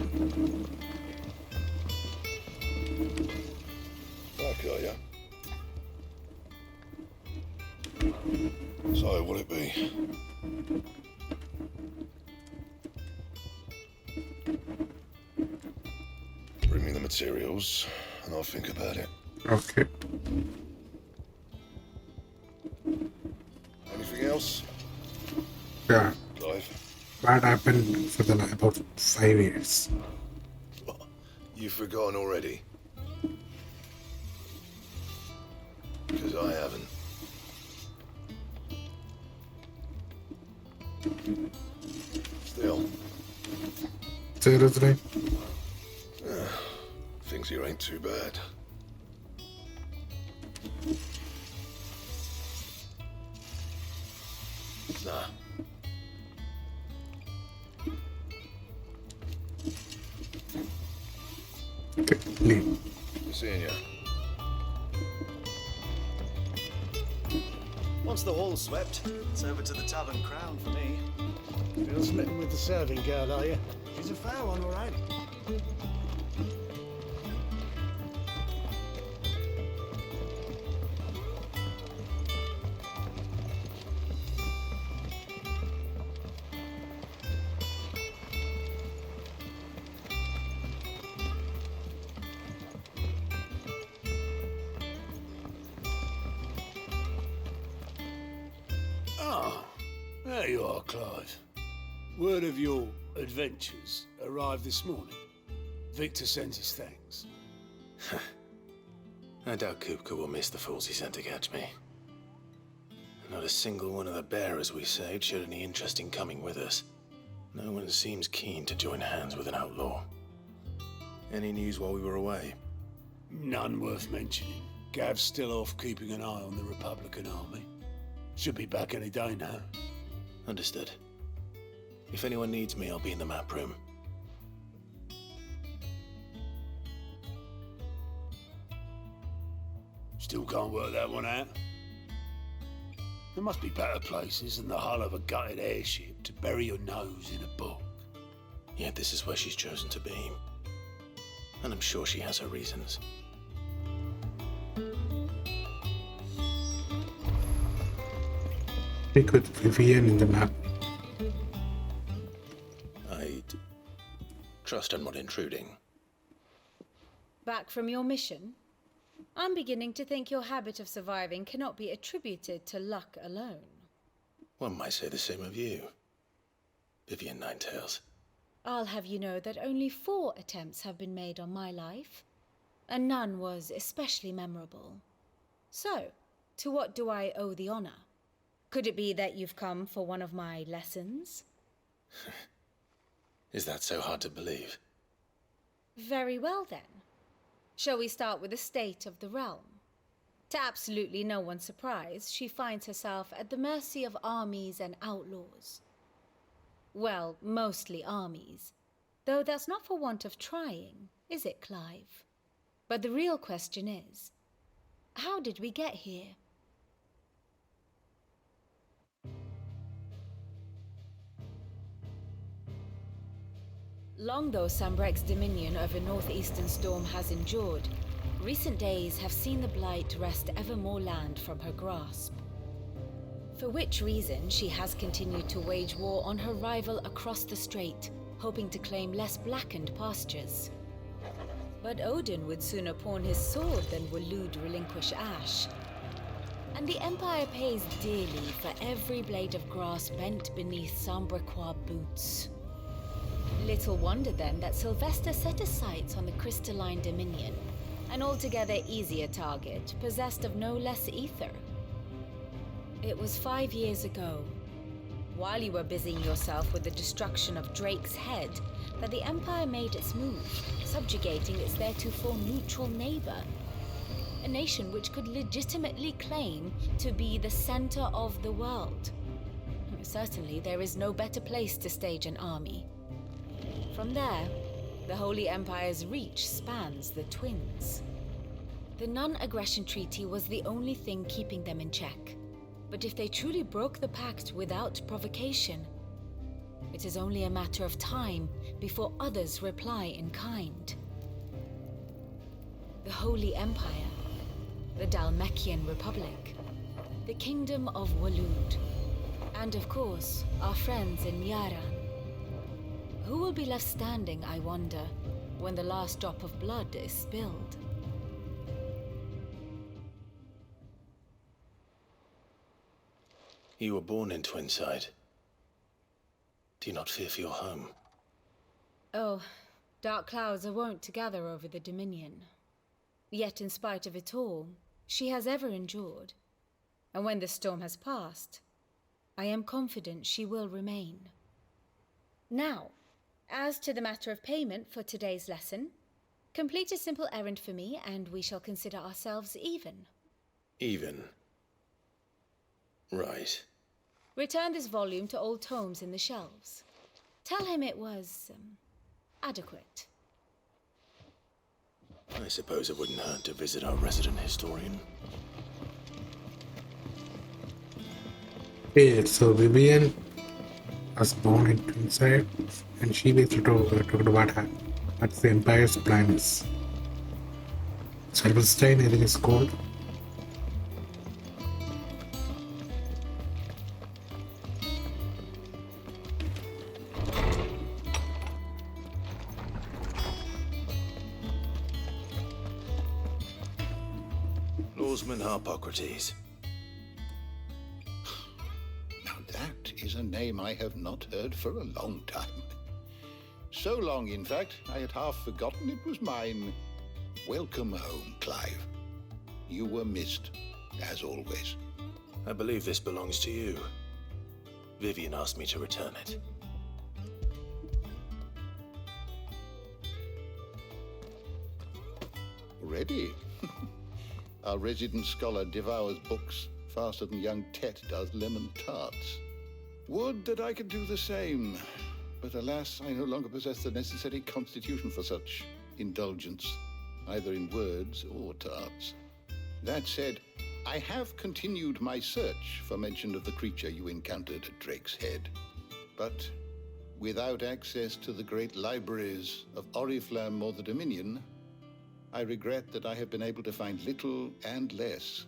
Okay, yeah. So, what'll it be? Bring me the materials, and I'll think about it. Okay. Anything else? Yeah. Clive? That happened for the about 5 years. You've forgotten already? Because I haven't. Still. Seriously? Things here ain't too bad. Nah. Okay, leave. Seeing ya. Once the hall's swept, it's over to the Tavern Crown for me. Still splitting with the serving girl, are you? She's a fair one, all right. There you are, Clive. Word of your adventures arrived this morning. Victor sends his thanks. I doubt Kupka will miss the fools he sent to catch me. Not a single one of the bearers we saved showed any interest in coming with us. No one seems keen to join hands with an outlaw. Any news while we were away? None worth mentioning. Gav's still off keeping an eye on the Republican army. Should be back any day now. Understood. If anyone needs me, I'll be in the map room. Still can't work that one out. There must be better places than the hull of a gutted airship to bury your nose in a book. Yet this is where she's chosen to be. And I'm sure she has her reasons. Speak with Vivian in the map. I'd trust I'm not intruding. Back from your mission? I'm beginning to think your habit of surviving cannot be attributed to luck alone. One might say the same of you, Vivian Ninetails. I'll have you know that only 4 attempts have been made on my life, and none was especially memorable. So, to what do I owe the honor? Could it be that you've come for one of my lessons? Is that so hard to believe? Very well then. Shall we start with the state of the realm? To absolutely no one's surprise, she finds herself at the mercy of armies and outlaws. Well, mostly armies. Though that's not for want of trying, is it, Clive? But the real question is, how did we get here? Long though Sambrek's dominion over northeastern Storm has endured, recent days have seen the Blight wrest ever more land from her grasp. For which reason she has continued to wage war on her rival across the strait, hoping to claim less blackened pastures. But Odin would sooner pawn his sword than Waloed relinquish Ash. And the Empire pays dearly for every blade of grass bent beneath Sambrequois boots. Little wonder then that Sylvester set his sights on the crystalline dominion, an altogether easier target, possessed of no less ether. It was 5 years ago, while you were busying yourself with the destruction of Drake's head, that the Empire made its move, subjugating its theretofore neutral neighbor. A nation which could legitimately claim to be the center of the world. Certainly, there is no better place to stage an army. From there, the Holy Empire's reach spans the Twins. The non-aggression treaty was the only thing keeping them in check. But if they truly broke the pact without provocation, it is only a matter of time before others reply in kind. The Holy Empire, the Dhalmekian Republic, the Kingdom of Waloed, and of course, our friends in Yaran. Who will be left standing, I wonder, when the last drop of blood is spilled? You were born in Twinside. Do you not fear for your home? Oh, dark clouds are wont to gather over the Dominion. Yet in spite of it all, she has ever endured. And when the storm has passed, I am confident she will remain. Now, as to the matter of payment for today's lesson, complete a simple errand for me and we shall consider ourselves even. Even? Right. Return this volume to old tomes in the shelves. Tell him it was, adequate. I suppose it wouldn't hurt to visit our resident historian. Okay, so Vivian was born in Twinside, and she basically talked about what the Empire's plan is. Silverstein, I think it's called. Lawsman Harpocrates. Now that is a name I have not heard for a long time. So long, in fact, I had half forgotten it was mine. Welcome home, Clive. You were missed, as always. I believe this belongs to you. Vivian asked me to return it. Ready? Our resident scholar devours books faster than young Tet does lemon tarts. Would that I could do the same. But alas, I no longer possess the necessary constitution for such indulgence, either in words or tarts. That said, I have continued my search for mention of the creature you encountered at Drake's Head. But without access to the great libraries of Oriflamme or the Dominion, I regret that I have been able to find little and less.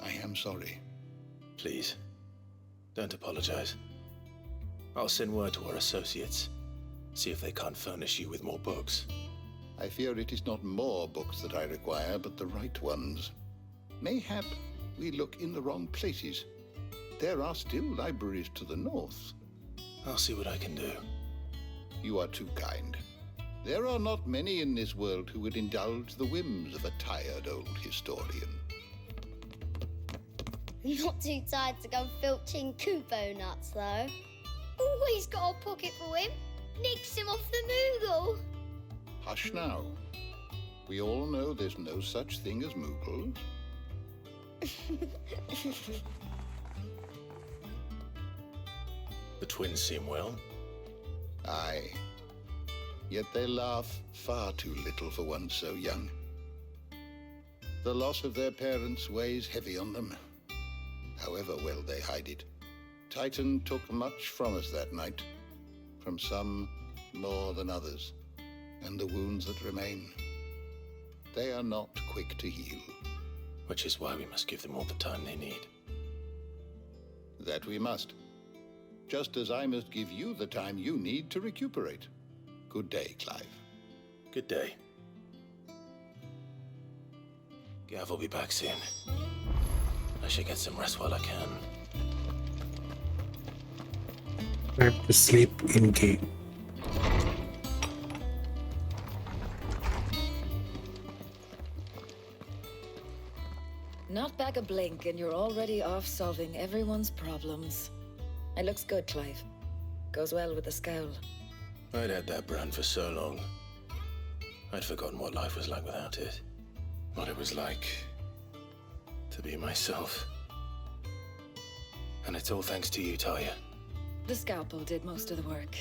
I am sorry. Please, don't apologize. I'll send word to our associates, see if they can't furnish you with more books. I fear it is not more books that I require, but the right ones. Mayhap we look in the wrong places. There are still libraries to the north. I'll see what I can do. You are too kind. There are not many in this world who would indulge the whims of a tired old historian. Not too tired to go filching Kupo nuts, though. Always got a pocket for him. Nicks him off the Moogle. Hush now. We all know there's no such thing as Moogles. The twins seem well. Aye. Yet they laugh far too little for one so young. The loss of their parents weighs heavy on them, however well they hide it. Titan took much from us that night, from some more than others, and the wounds that remain, they are not quick to heal. Which is why we must give them all the time they need. That we must. Just as I must give you the time you need to recuperate. Good day, Clive. Good day. Gav will be back soon. I should get some rest while I can. I have to sleep in game. Not back a blink and you're already off solving everyone's problems. It looks good, Clive. Goes well with the scowl. I'd had that brand for so long. I'd forgotten what life was like without it. What it was like to be myself. And it's all thanks to you, Talia. The scalpel did most of the work.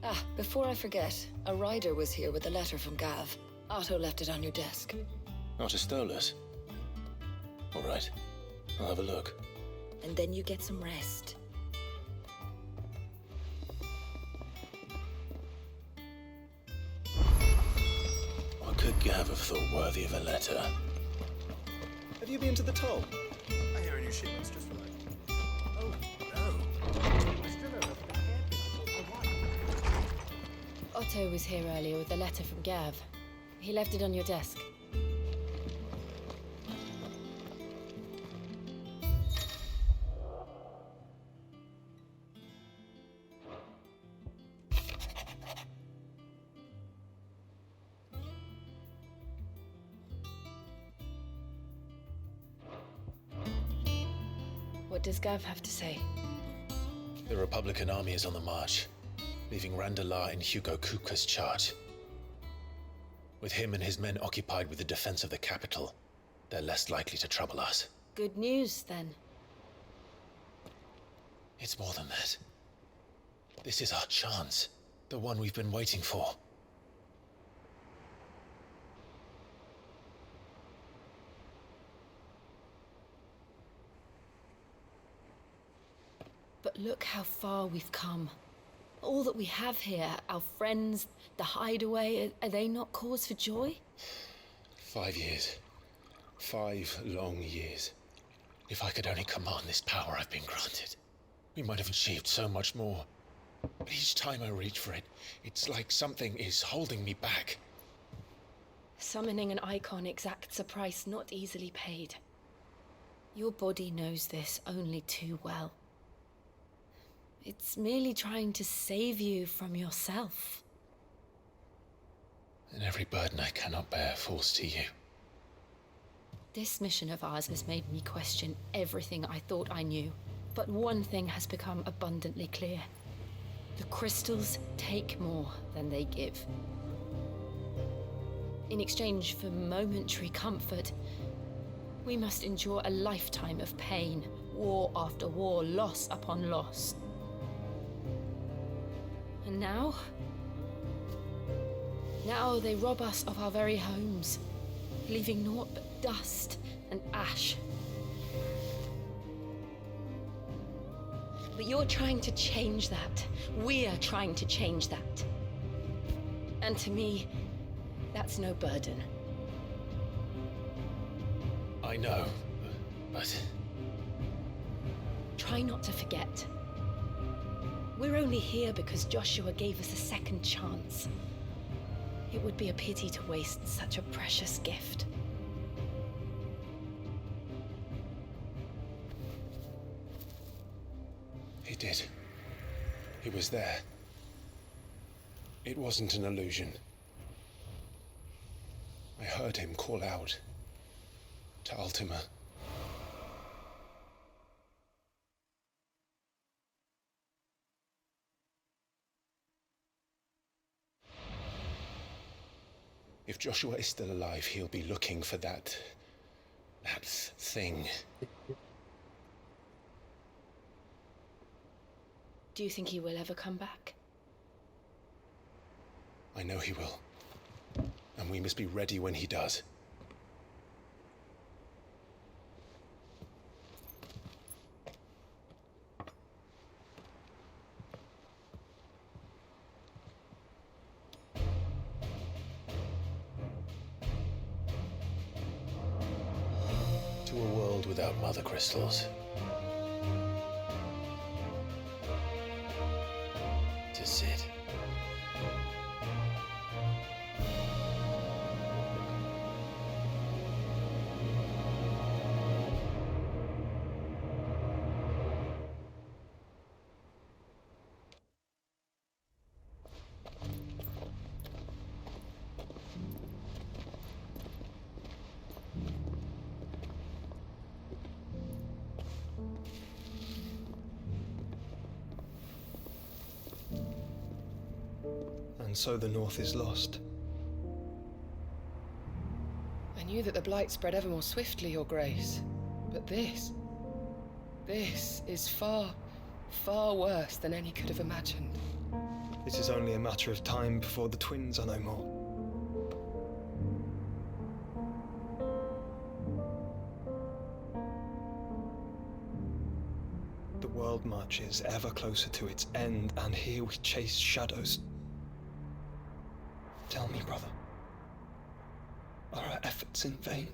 Ah, before I forget, a rider was here with a letter from Gav. Otto left it on your desk. Otto stole it. All right, I'll have a look. And then you get some rest. What could Gav have thought worthy of a letter? Have you been to the toll? I hear a new shipment's just arrived. Oh, no. I still don't have the hairpin. Otto was here earlier with a letter from Gav. He left it on your desk. What does Gav have to say? The Republican army is on the march, leaving Randalar in Hugo Kuka's charge. With him and his men occupied with the defense of the capital, they're less likely to trouble us. Good news, then. It's more than that. This is our chance, the one we've been waiting for. But look how far we've come. All that we have here, our friends, the hideaway, are they not cause for joy? 5 years. 5 long years. If I could only command this power I've been granted, we might have achieved so much more. But each time I reach for it, it's like something is holding me back. Summoning an Eikon exacts a price not easily paid. Your body knows this only too well. It's merely trying to save you from yourself. and every burden I cannot bear falls to you. This mission of ours has made me question everything I thought I knew. But one thing has become abundantly clear. The crystals take more than they give. In exchange for momentary comfort, we must endure a lifetime of pain, war after war, loss upon loss. And now they rob us of our very homes, leaving naught but dust and ash. But you're trying to change that. We're trying to change that. And to me, that's no burden. I know, but... Try not to forget. We're only here because Joshua gave us a second chance. It would be a pity to waste such a precious gift. He did. He was there. It wasn't an illusion. I heard him call out to Ultima. If Joshua is still alive, he'll be looking for that thing. Do you think he will ever come back? I know he will. And we must be ready when he does. To a world without mother crystals. To Sid. And so the North is lost. I knew that the Blight spread ever more swiftly, Your Grace. But this is far, far worse than any could have imagined. It is only a matter of time before the twins are no more. The world marches ever closer to its end, and here we chase shadows. Tell me, brother, are our efforts in vain?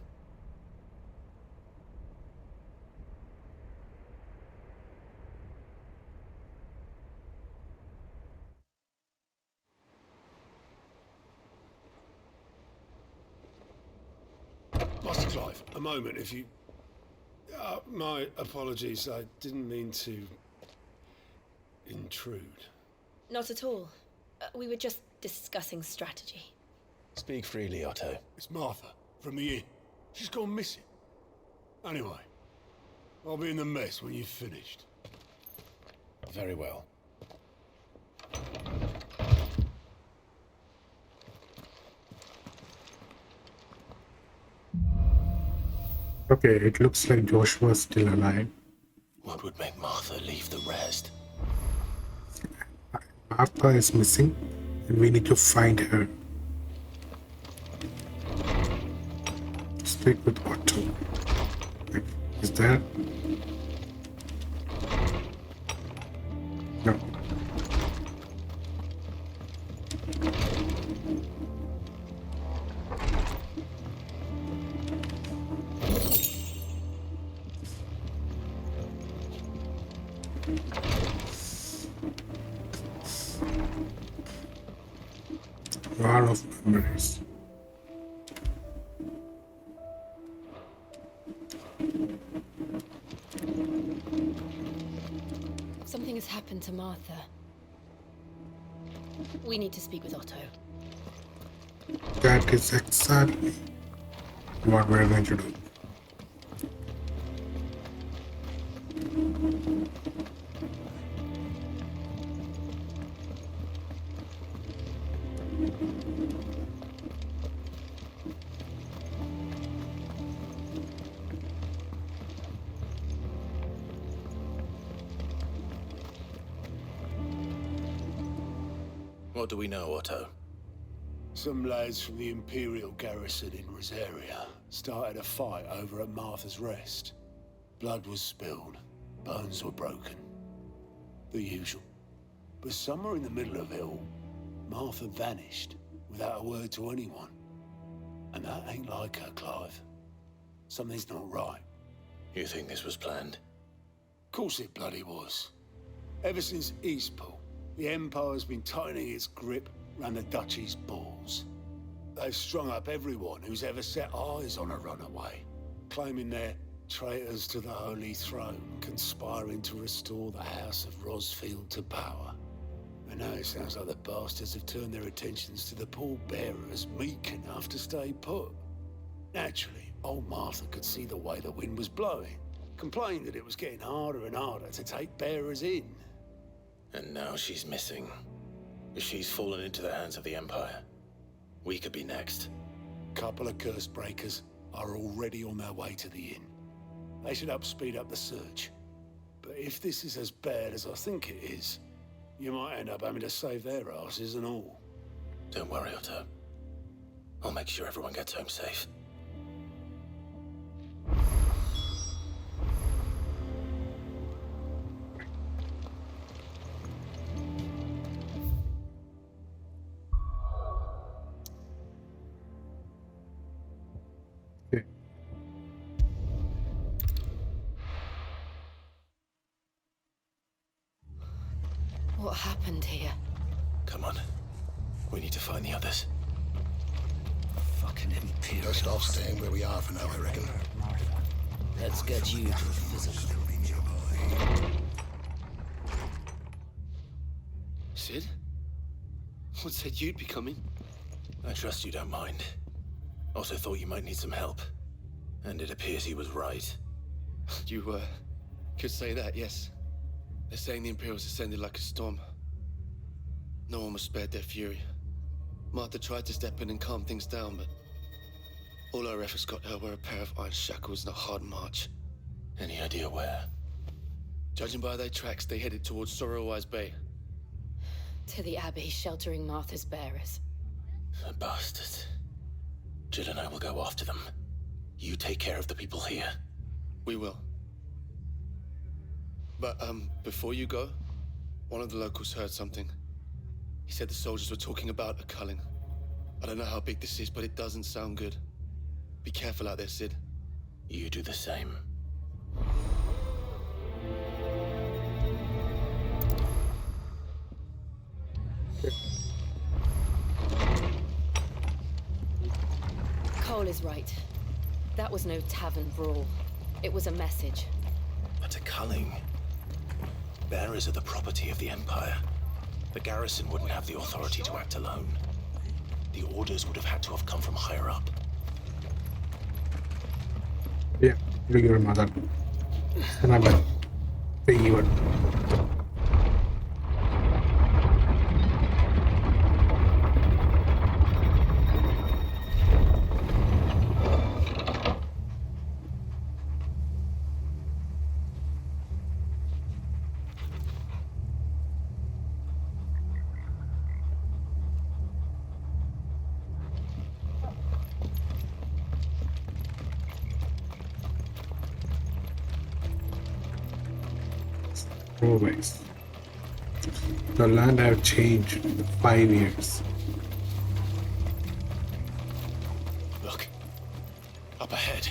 Master Clive, a moment, if you... my apologies, I didn't mean to... intrude. Not at all. We were just discussing strategy. Speak freely, Otto. It's Martha, from the inn. She's gone missing. Anyway, I'll be in the mess when you've finished. Very well. Okay, it looks like Joshua's still alive. What would make Martha leave the rest? Martha is missing, and we need to find her. Speak with Otto. Is there? No. War of memories. Something has happened to Martha. We need to speak with Otto. That is exactly what we're going to do. What do we know, Otto? Some lads from the Imperial garrison in Rosaria started a fight over at Martha's Rest. Blood was spilled, bones were broken. The usual. But somewhere in the middle of it all, Martha vanished without a word to anyone. And that ain't like her, Clive. Something's not right. You think this was planned? Of course it bloody was. Ever since Eastpool, the Empire's been tightening its grip round the Duchy's balls. They've strung up everyone who's ever set eyes on a runaway, claiming they're traitors to the Holy Throne, conspiring to restore the House of Rosfield to power. And now it sounds like the bastards have turned their attentions to the pallbearers meek enough to stay put. Naturally, old Martha could see the way the wind was blowing, complained that it was getting harder and harder to take bearers in. And now she's missing. If she's fallen into the hands of the Empire, we could be next. Couple of curse breakers are already on their way to the inn. They should help speed up the search. But if this is as bad as I think it is, you might end up having to save their asses and all. Don't worry, Otto. I'll make sure everyone gets home safe. What happened here? Come on. We need to find the others. Fucking Imperial. Best off staying where we are for now, I reckon. Let's get you to the physical. Sid? What said you'd be coming? I trust you don't mind. Also thought you might need some help. And it appears he was right. You, could say that, yes. They're saying the Imperials ascended like a storm. No one was spared their fury. Martha tried to step in and calm things down, but all our efforts got her were a pair of iron shackles and a hard march. Any idea where? Judging by their tracks, they headed towards Sorrowwise Bay. To the Abbey sheltering Martha's bearers. The bastards. Jill and I will go after them. You take care of the people here. We will. But, before you go, one of the locals heard something. He said the soldiers were talking about a culling. I don't know how big this is, but it doesn't sound good. Be careful out there, Sid. You do the same. Cole is right. That was no tavern brawl. It was a message. But a culling. Bearers are the property of the Empire. The garrison wouldn't have the authority to act alone. The orders would have had to have come from higher up. Yeah, look at your mother. Remember, the evil. Always. The land have changed in 5 years. Look. Up ahead.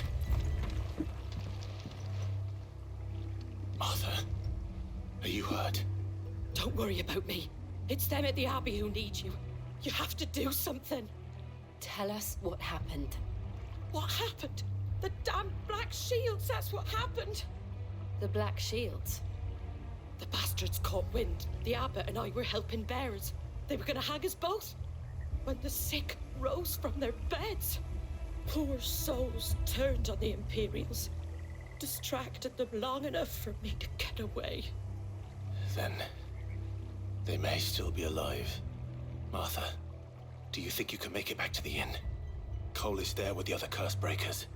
Martha. Are you hurt? Don't worry about me. It's them at the Abbey who need you. You have to do something. Tell us what happened. What happened? The damn Black Shields, that's what happened. The Black Shields? The bastards caught wind. The abbot and I were helping bearers. They were gonna hang us both. when the sick rose from their beds. Poor souls turned on the Imperials, distracted them long enough for me to get away. Then they may still be alive. Martha, do you think you can make it back to the inn? Cole is there with the other curse breakers.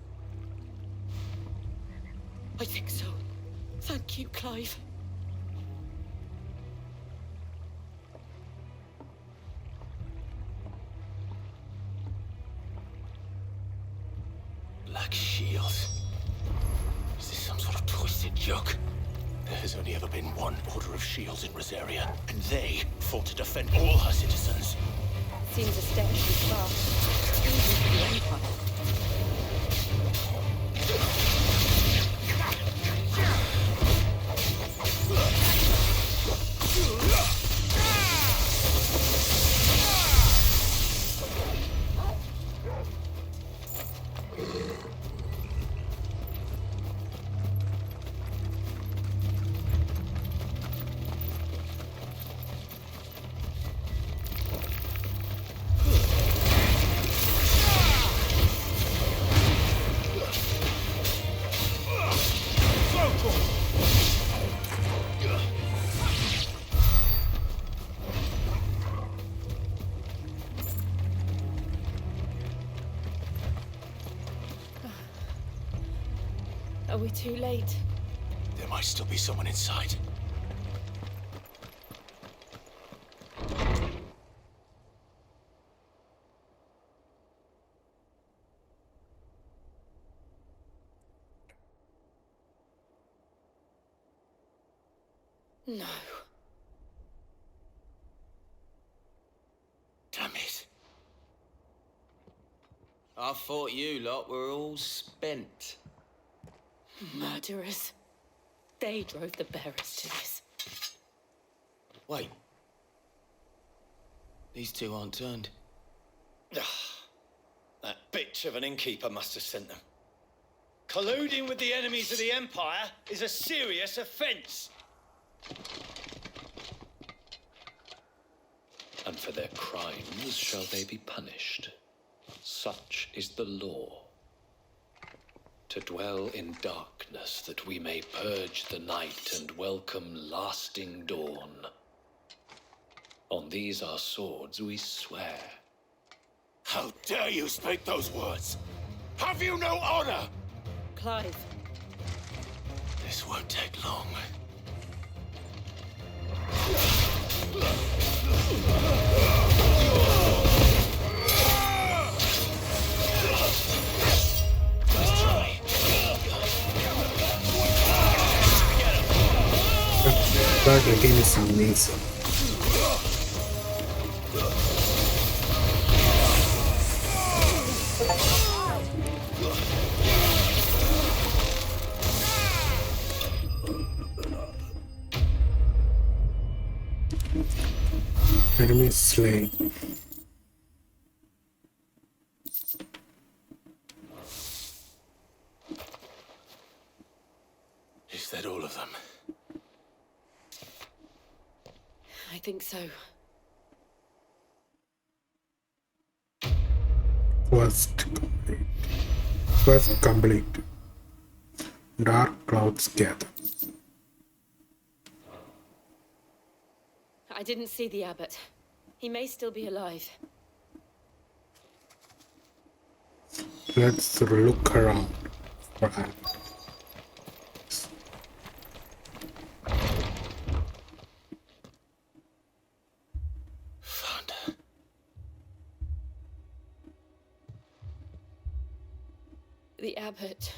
I think so. Thank you, Clive. Black shields. Is this some sort of twisted joke? There has only ever been one Order of Shields in Rosaria, and they fought to defend all her citizens. Seems a step too far. Even for the Empire. Are we too late? There might still be someone inside. No. Damn it. I thought you lot were all spent. Murderers. They drove the bearers to this. Wait. These two aren't turned. That bitch of an innkeeper must have sent them. Colluding with the enemies of the Empire is a serious offense. And for their crimes shall they be punished. Such is the law. To dwell in darkness that we may purge the night and welcome lasting dawn. On these our swords we swear. How dare you speak those words? Have you no honor? Clive. This won't take long. Let's try. That again is amazing. Enemy slain. Is that all of them? I think so. Quest complete. Quest complete. Dark clouds gather. I didn't see the abbot. He may still be alive. Let's look around for him. Found her. The abbot.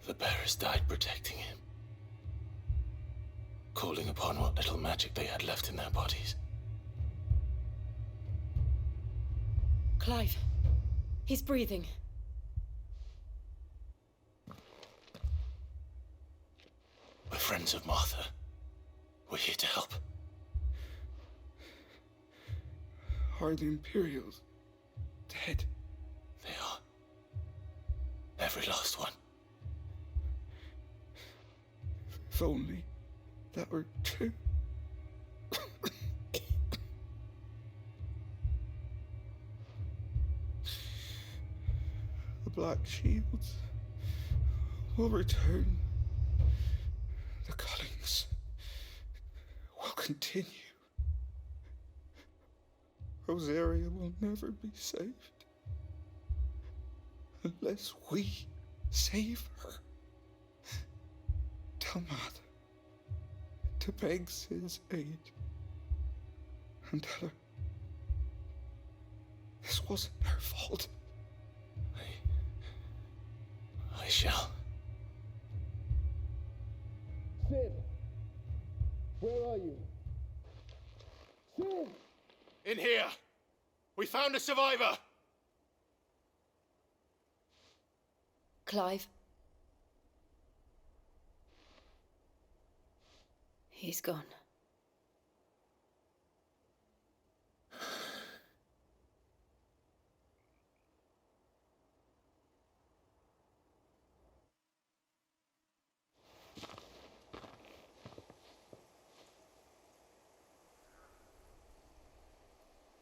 The bearers died protecting him, calling upon what little magic they had left in their bodies. Clive. He's breathing. We're friends of Martha. We're here to help. Are the Imperials dead? They are. Every last one. If only that were true. The Black Shields will return. The cullings will continue. Rosaria will never be saved unless we save her. Tell Mother to beg Sid's aid and tell her this wasn't her fault. I shall. Sid! Where are you? Sid! In here! We found a survivor! Clive. He's gone.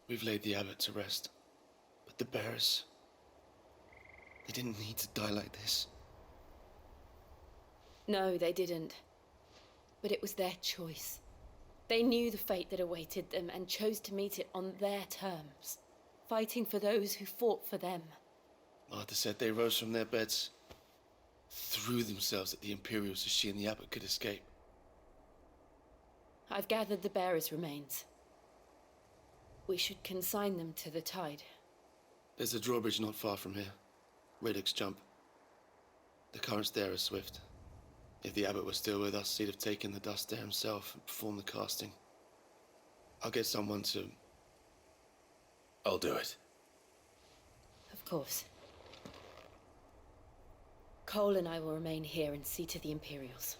We've laid the abbot to rest, but the bearers, they didn't need to die like this. No, they didn't. But it was their choice. They knew the fate that awaited them and chose to meet it on their terms, fighting for those who fought for them. Martha said they rose from their beds, threw themselves at the Imperials so she and the abbot could escape. I've gathered the bearers' remains. We should consign them to the tide. There's a drawbridge not far from here. Radix jump. The currents there are swift. If the abbot was still with us, he'd have taken the dust there himself and performed the casting. I'll get someone to... I'll do it. Of course. Cole and I will remain here and see to the Imperials.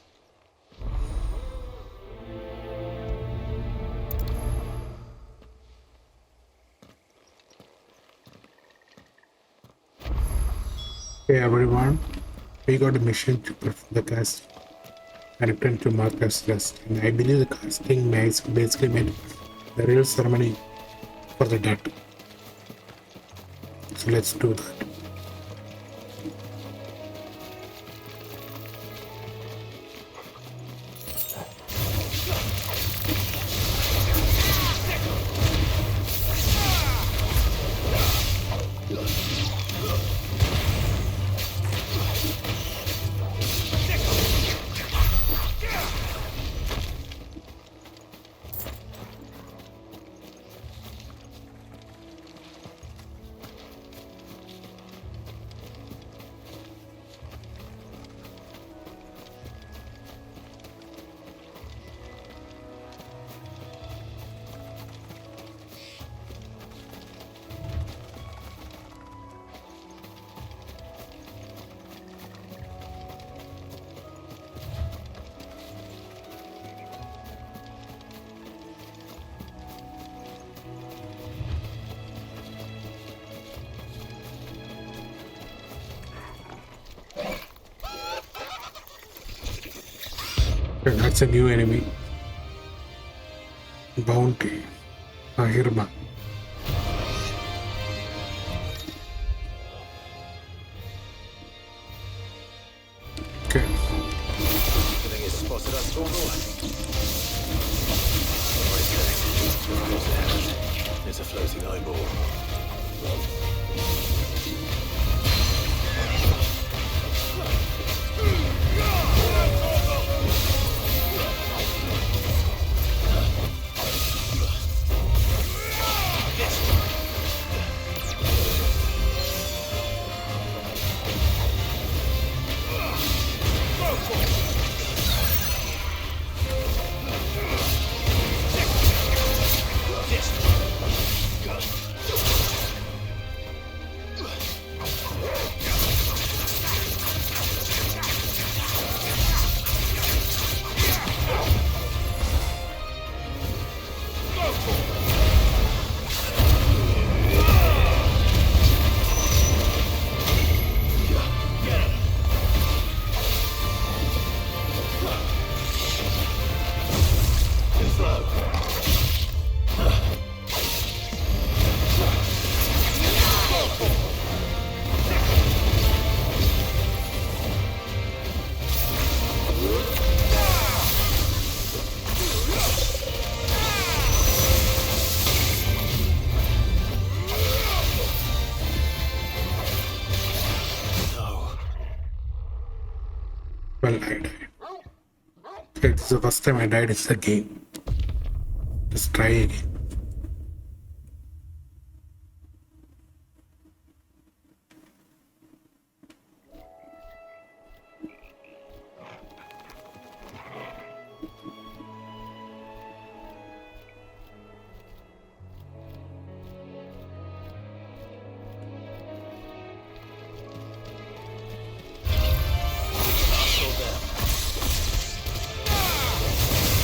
Hey everyone, we got a mission to perform the cast and return to Marcus Rest, and I believe the casting basically made the real ceremony for the dead. So let's do that. That's a new enemy. Bounty. Ahirma. Okay. I think it's spotted us all the way. There's a floating eyeball. Well, I died. Okay, this is the first time I died in the game. Let's try again.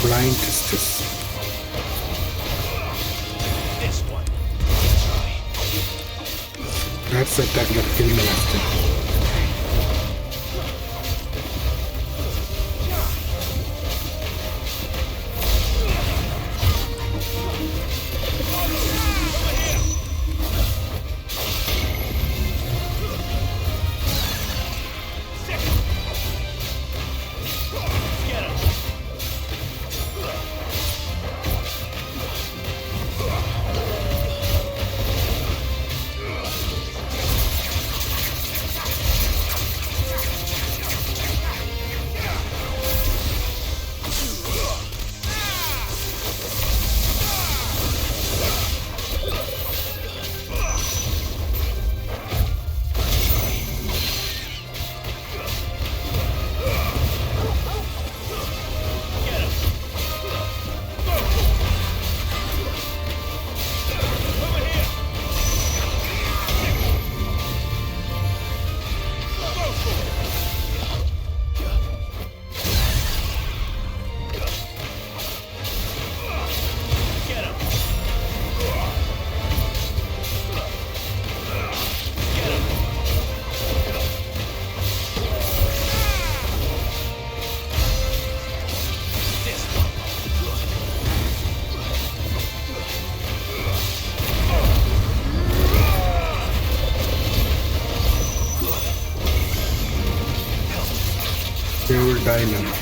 Blind justice. This one. That's a attack that killed me last time. They will die now.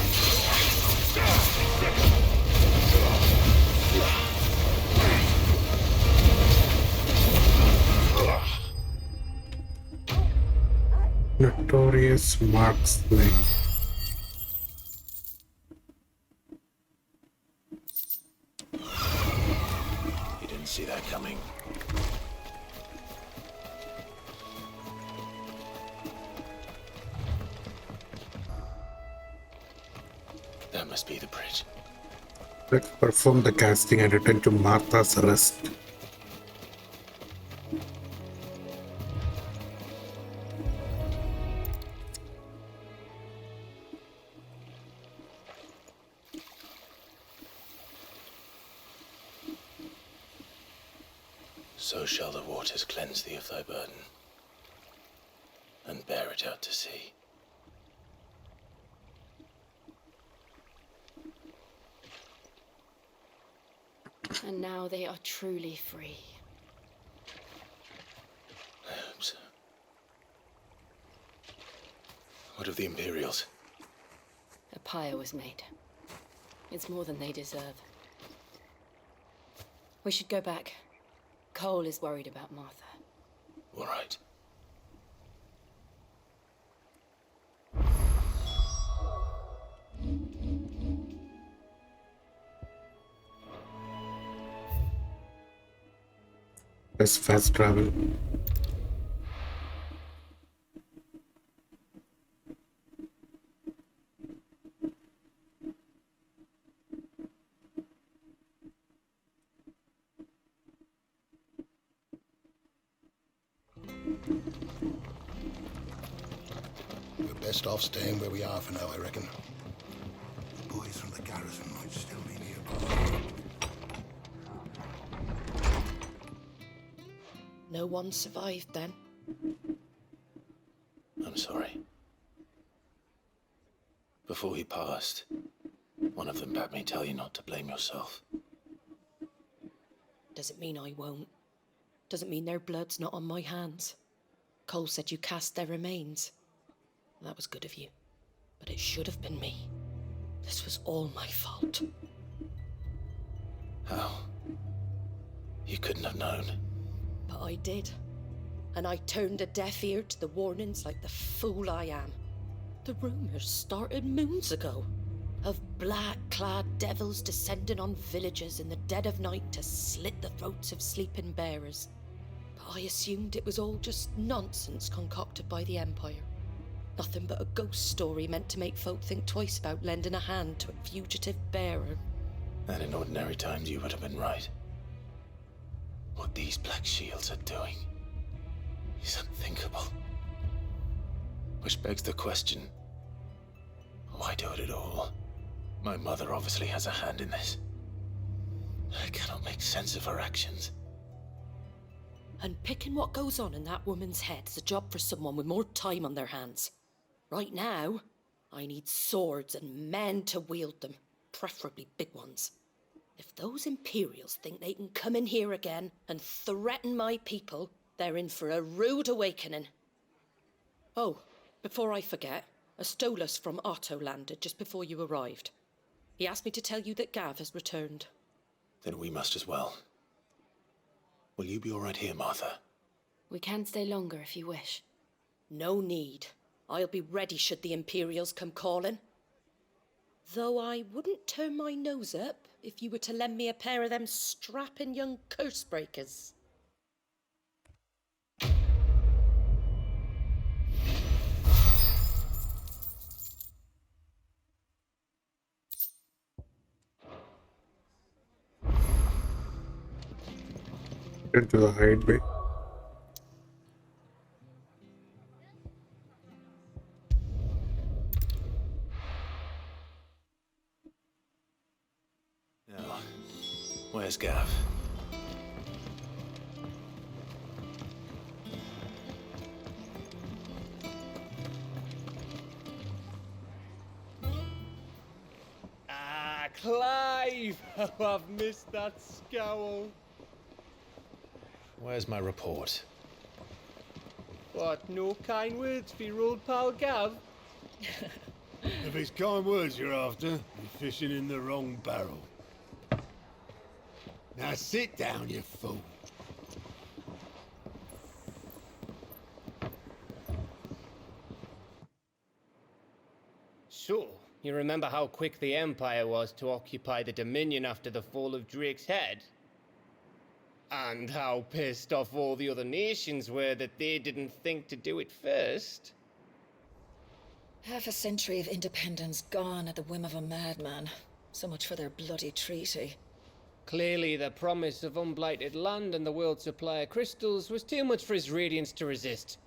Notorious marksman. You didn't see that coming. That must be the bridge. Let's perform the casting and return to Martha's rest. So shall the waters cleanse thee of thy burden, and bear it out to sea. And now they are truly free. I hope so. What of the Imperials? A pyre was made. It's more than they deserve. We should go back. Cole is worried about Martha. All right. Let's fast travel. We're best off staying where we are for now, I reckon. The boys from the garrison might still be nearby. No one survived then? I'm sorry. Before he passed, one of them bade me tell you not to blame yourself. Doesn't mean I won't. Doesn't mean their blood's not on my hands. Cole said you cast their remains. That was good of you. But it should have been me. This was all my fault. How? You couldn't have known. But I did. And I turned a deaf ear to the warnings like the fool I am. The rumors started moons ago of black-clad devils descending on villages in the dead of night to slit the throats of sleeping bearers. But I assumed it was all just nonsense concocted by the Empire. Nothing but a ghost story meant to make folk think twice about lending a hand to a fugitive bearer. And in ordinary times you would have been right. What these Black Shields are doing is unthinkable. Which begs the question, why do it at all? My mother obviously has a hand in this. I cannot make sense of her actions. And picking what goes on in that woman's head is a job for someone with more time on their hands. Right now, I need swords and men to wield them, preferably big ones. If those Imperials think they can come in here again and threaten my people, they're in for a rude awakening. Oh, before I forget, a Stolas from Otto landed just before you arrived. He asked me to tell you that Gav has returned. Then we must as well. Will you be all right here, Martha? We can stay longer if you wish. No need. I'll be ready should the Imperials come calling. Though I wouldn't turn my nose up if you were to lend me a pair of them strapping young curse breakers. Into the hide bay. Now, where's Gav? Ah, Clive! Oh, I've missed that scowl. Where's my report? What, no kind words for your old pal Gav? If it's kind words you're after, you're fishing in the wrong barrel. Now sit down, you fool. So, you remember how quick the Empire was to occupy the Dominion after the fall of Drake's head? And how pissed off all the other nations were that they didn't think to do it first? Half a century of independence gone at the whim of a madman. So much for their bloody treaty. Clearly, the promise of unblighted land and the world's supply of crystals was too much for his radiance to resist.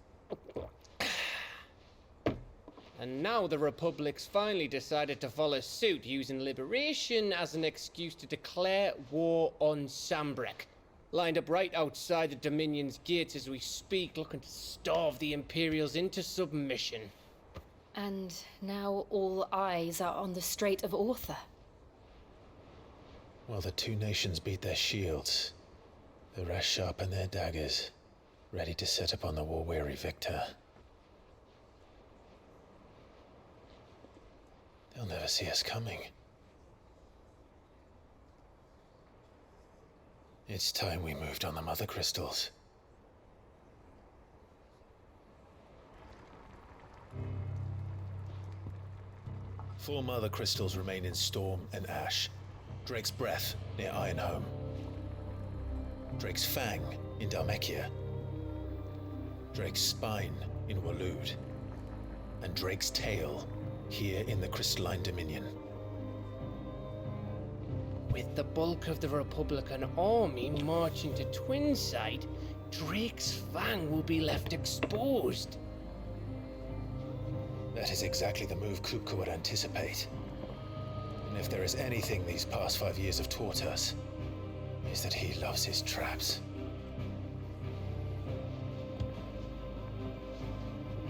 And now the Republic's finally decided to follow suit, using liberation as an excuse to declare war on Sambrek. Lined up right outside the Dominion's gates as we speak, looking to starve the Imperials into submission. And now all eyes are on the Strait of Author. Well, the two nations beat their shields. The rest sharpen their daggers, ready to set upon the war-weary victor. They'll never see us coming. It's time we moved on the Mother Crystals. Four Mother Crystals remain in Storm and Ash. Drake's Breath near Ironhome. Drake's Fang in Dhalmekia. Drake's Spine in Waloed. And Drake's Tail here in the Crystalline Dominion. With the bulk of the Republican army marching to Twinside, Drake's Fang will be left exposed. That is exactly the move Kupka would anticipate. And if there is anything these past 5 years have taught us, is that he loves his traps.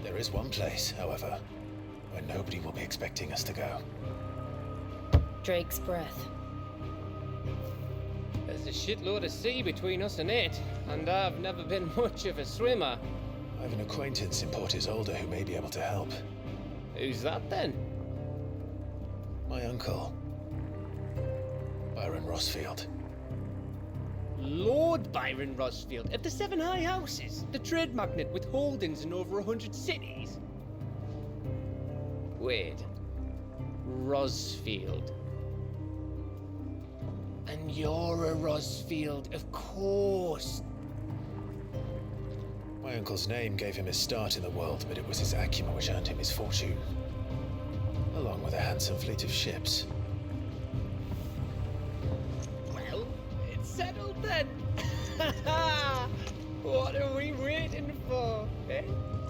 There is one place, however, where nobody will be expecting us to go. Drake's Breath. There's a shitload of sea between us and it, and I've never been much of a swimmer. I have an acquaintance in Port Isolde who may be able to help. Who's that then? My uncle, Byron Rossfield. Lord Byron Rossfield of the Seven High Houses, the trade magnate with holdings in over 100 cities. Wait. Rosfield. And you're a Rosfield, of course. My uncle's name gave him his start in the world, but it was his acumen which earned him his fortune, along with a handsome fleet of ships. Well, it's settled then. What are we waiting for, eh?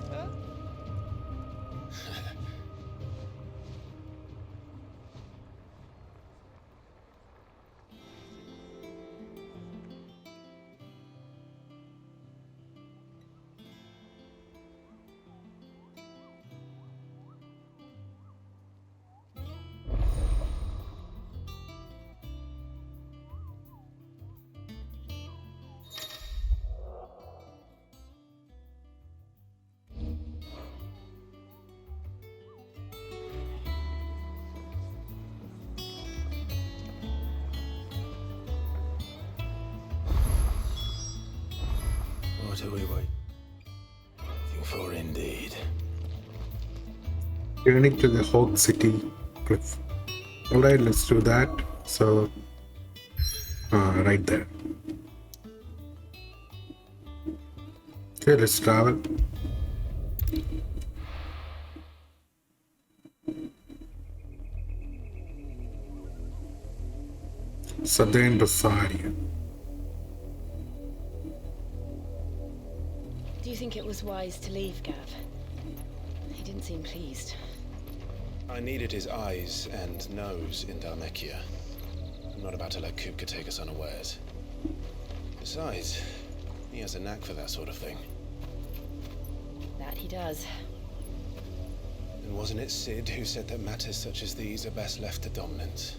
Huh? What are we waiting for, indeed? Journey to the Hawk City cliff. Alright, let's do that. So, right there. Okay, let's travel. Southern Rosaria. Do you think it was wise to leave, Gav? He didn't seem pleased. I needed his eyes and nose in Dhalmekia. I'm not about to let Kupka take us unawares. Besides, he has a knack for that sort of thing. That he does. And wasn't it Sid who said that matters such as these are best left to dominance?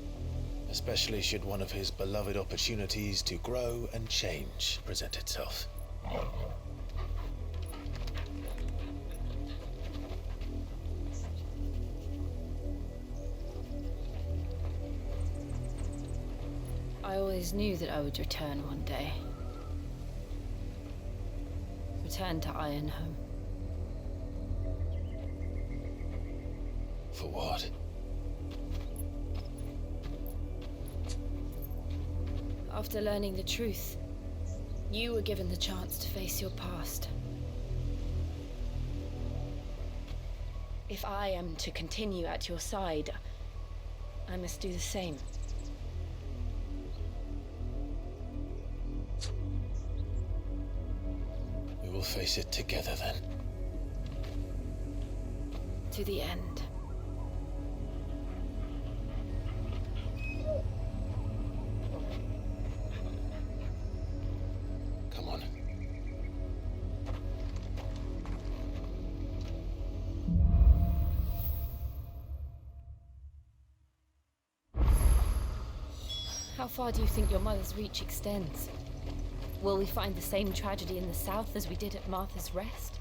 Especially should one of his beloved opportunities to grow and change present itself. I always knew that I would return one day. Return to Ironhome. For what? After learning the truth, you were given the chance to face your past. If I am to continue at your side, I must do the same. We will face it together then. To the end. Come on. How far do you think your mother's reach extends? Will we find the same tragedy in the south as we did at Martha's Rest?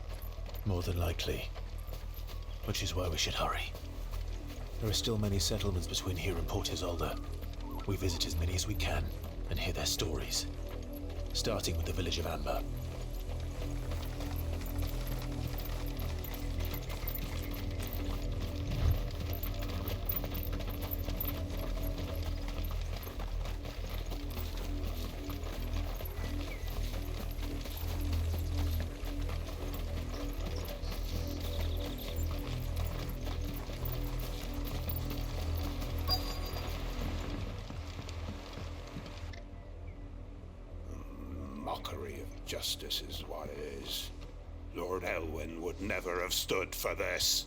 More than likely. Which is why we should hurry. There are still many settlements between here and Port Isolde. We visit as many as we can and hear their stories. Starting with the village of Amber. Mockery of justice is what it is. Lord Elwyn would never have stood for this.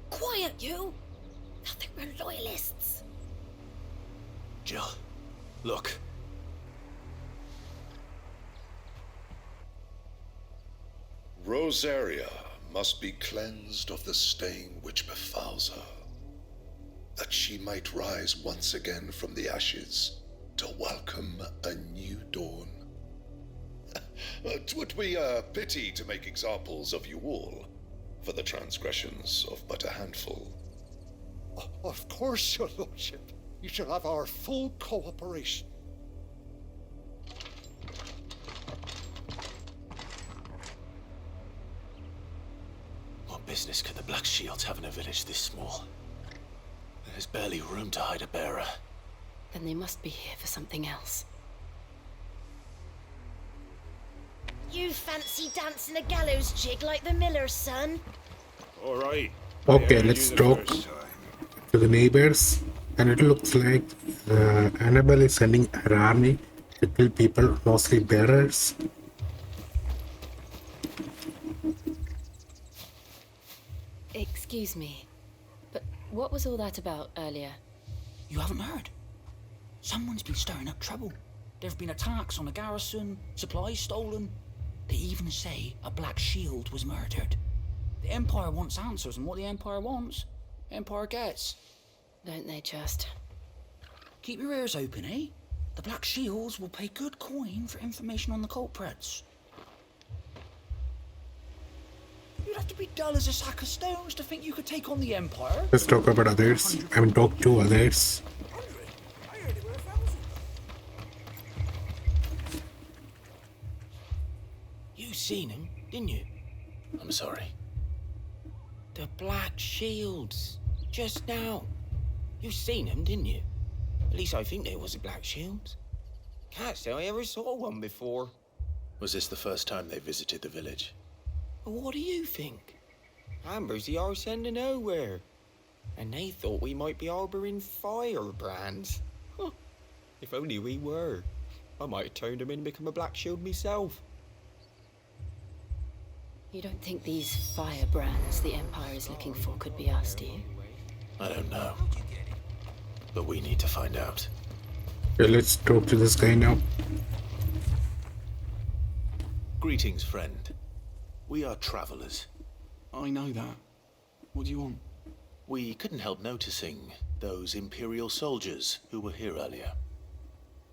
Quiet, you! Nothing, we're loyalists. Jill, look. Rosaria must be cleansed of the stain which befouls her, that she might rise once again from the ashes to welcome a new dawn. 'Twould be a pity to make examples of you all, for the transgressions of but a handful. Of course, your lordship. You shall have our full cooperation. What business could the Black Shields have in a village this small? There's barely room to hide a bearer. Then they must be here for something else. You fancy dancing a gallows jig like the miller's son? All right. Okay, let's talk to the neighbors. And it looks like Annabelle is sending her army to kill people, mostly bearers. Excuse me, but what was all that about earlier? You haven't heard? Someone's been stirring up trouble. There have been attacks on the garrison, supplies stolen. They even say a Black Shield was murdered. The Empire wants answers, and what the Empire wants, Empire gets. Don't they just? Keep your ears open, eh? The Black Shields will pay good coin for information on the culprits. You'd have to be dull as a sack of stones to think you could take on the Empire. Let's talk about others. I mean, talk to others. You seen him, didn't you? I'm sorry. The Black Shields. Just now. You seen him, didn't you? At least I think there was a Black Shield. Can't say I ever saw one before. Was this the first time they visited the village? Well, what do you think? Amber's the arse end of nowhere. And they thought we might be harbouring firebrands. Huh. If only we were. I might have turned them in and become a Black Shield myself. You don't think these firebrands the Empire is looking for could be us, do you? I don't know. But we need to find out. Okay, let's talk to this guy now. Greetings, friend. We are travelers. I know that. What do you want? We couldn't help noticing those Imperial soldiers who were here earlier.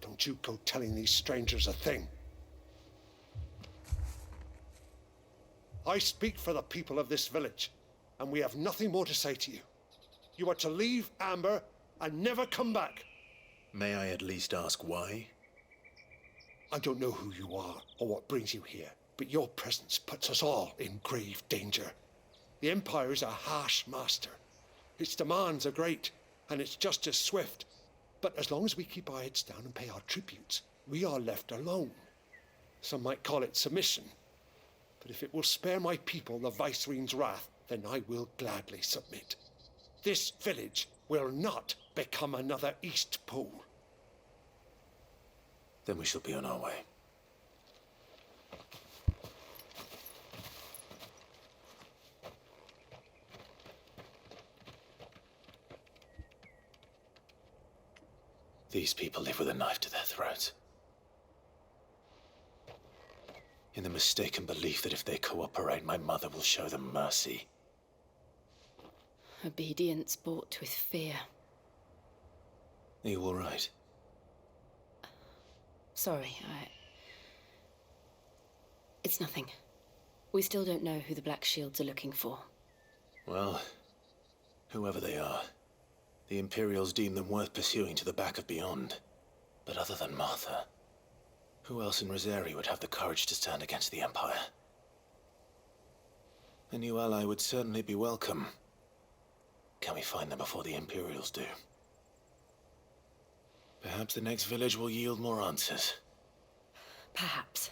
Don't you go telling these strangers a thing. I speak for the people of this village, and we have nothing more to say to you. You are to leave Amber and never come back. May I at least ask why? I don't know who you are or what brings you here, but your presence puts us all in grave danger. The Empire is a harsh master. Its demands are great, and its justice swift. But as long as we keep our heads down and pay our tributes, we are left alone. Some might call it submission. But if it will spare my people the Viceroy's wrath, then I will gladly submit. This village will not become another East Pole. Then we shall be on our way. These people live with a knife to their throats. In the mistaken belief that if they cooperate, my mother will show them mercy. Obedience bought with fear. Are you all right? Sorry, It's nothing. We still don't know who the Black Shields are looking for. Well, whoever they are, the Imperials deem them worth pursuing to the back of beyond. But other than Martha, who else in Rosari would have the courage to stand against the Empire? A new ally would certainly be welcome. Can we find them before the Imperials do? Perhaps the next village will yield more answers. Perhaps.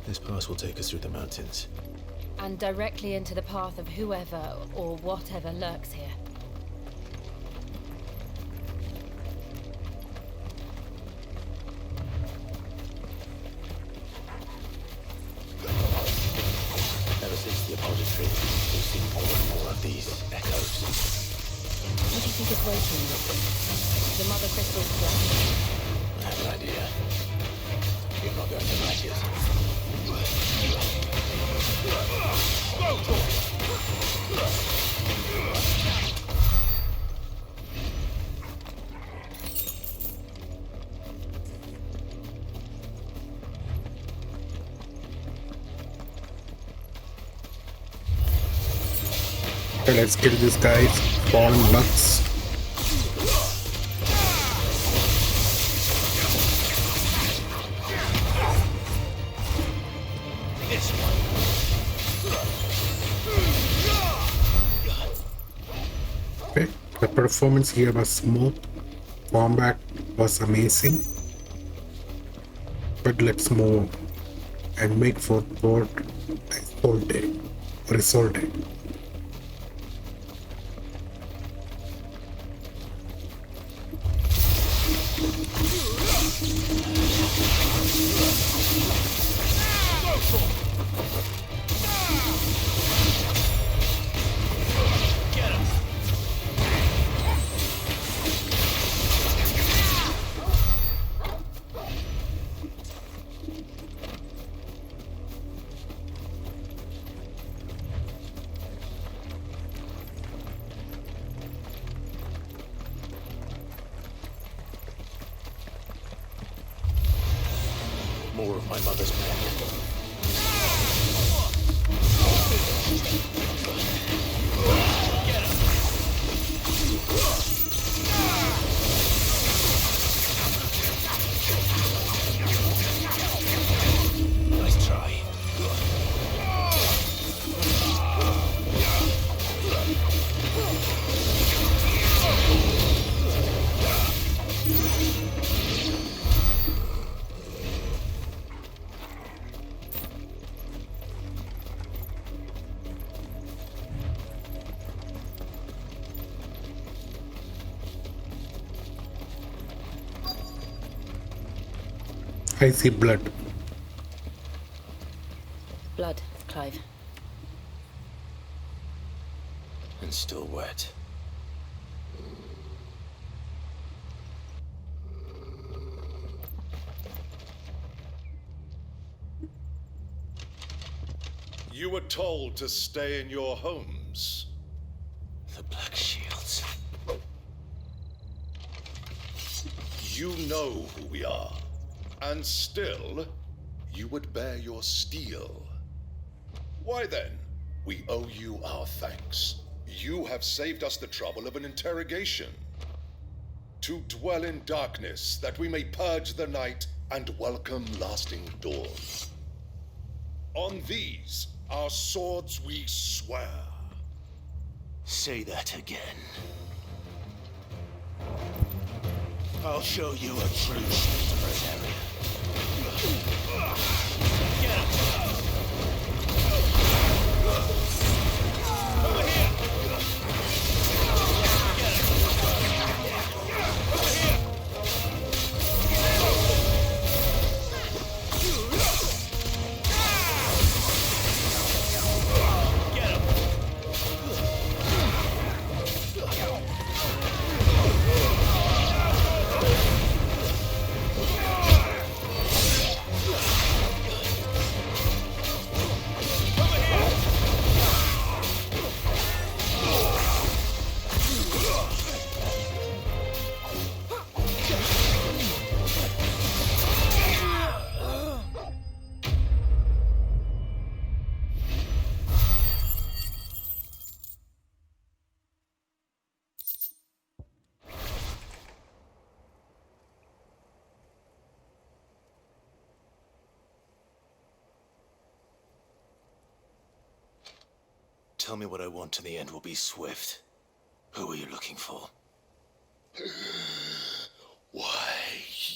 This pass will take us through the mountains. And directly into the path of whoever or whatever lurks here. Ever since the apology, we've seen more and more of these echoes. What do you think is waiting? The Mother Crystal's flesh? I have an idea. You're not going to like it. Okay, let's kill these guys. Fallen bugs. performance here was smooth, combat was amazing, but let's move on and make for Port Isolde. More of my mother's men. Nice try. I see blood. Blood, Clive. And still wet. You were told to stay in your homes. The Black Shields. You know who we are. And still, you would bear your steel. Why then? We owe you our thanks. You have saved us the trouble of an interrogation. To dwell in darkness, that we may purge the night and welcome lasting dawn. On these, our swords we swear. Say that again. I'll show you a true area. Get him! Over here! Tell me what I want and the end will be swift. Who are you looking for? Why,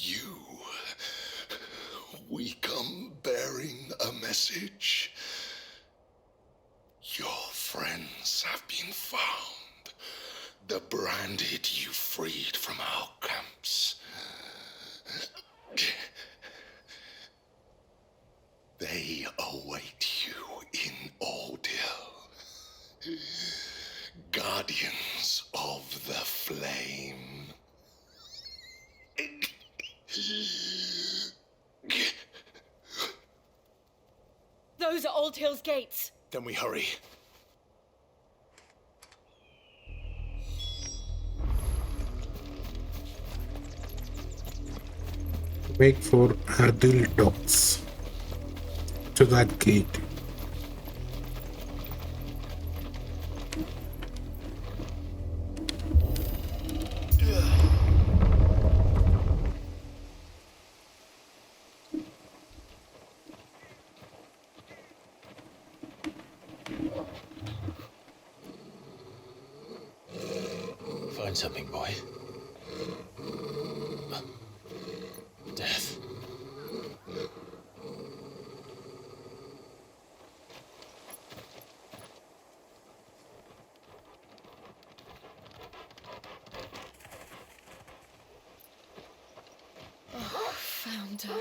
you. We come bearing a message. Your friends have been found. The branded you freed from our camps. They await you in Ordeal. Guardians of the Flame. Those are Old Hill's gates. Then we hurry. Wait for Ardil docks to that gate. find something, boy. Death. Oh, found her.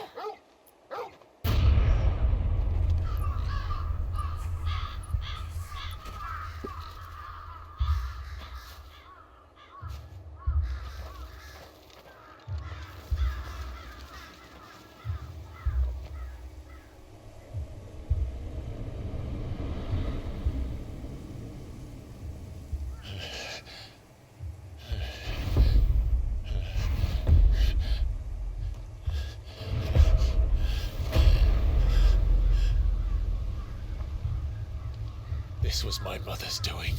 This was my mother's doing.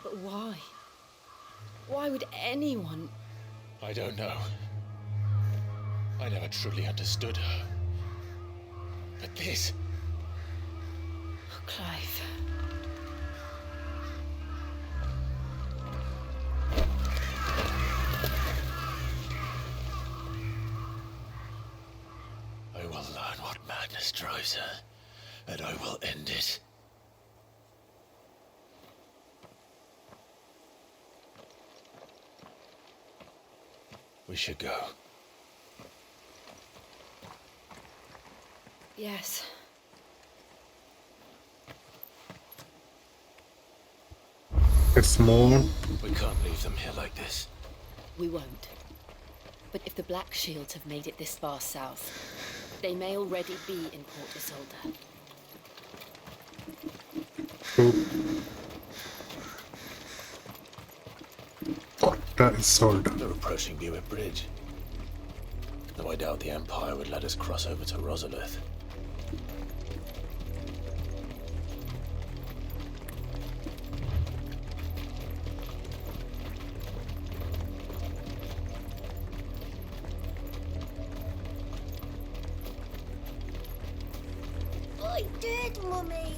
But why? Why would anyone? I don't know. I never truly understood her. But this... Clive. I will learn what madness drives her, and I will end it. We should go. Yes. It's more. We can't leave them here like this. We won't. But if the Black Shields have made it this far south, they may already be in Port Isolde. Port Isolde. They're approaching Buick Bridge. Though I doubt the Empire would let us cross over to Rosalith. I did, Mummy!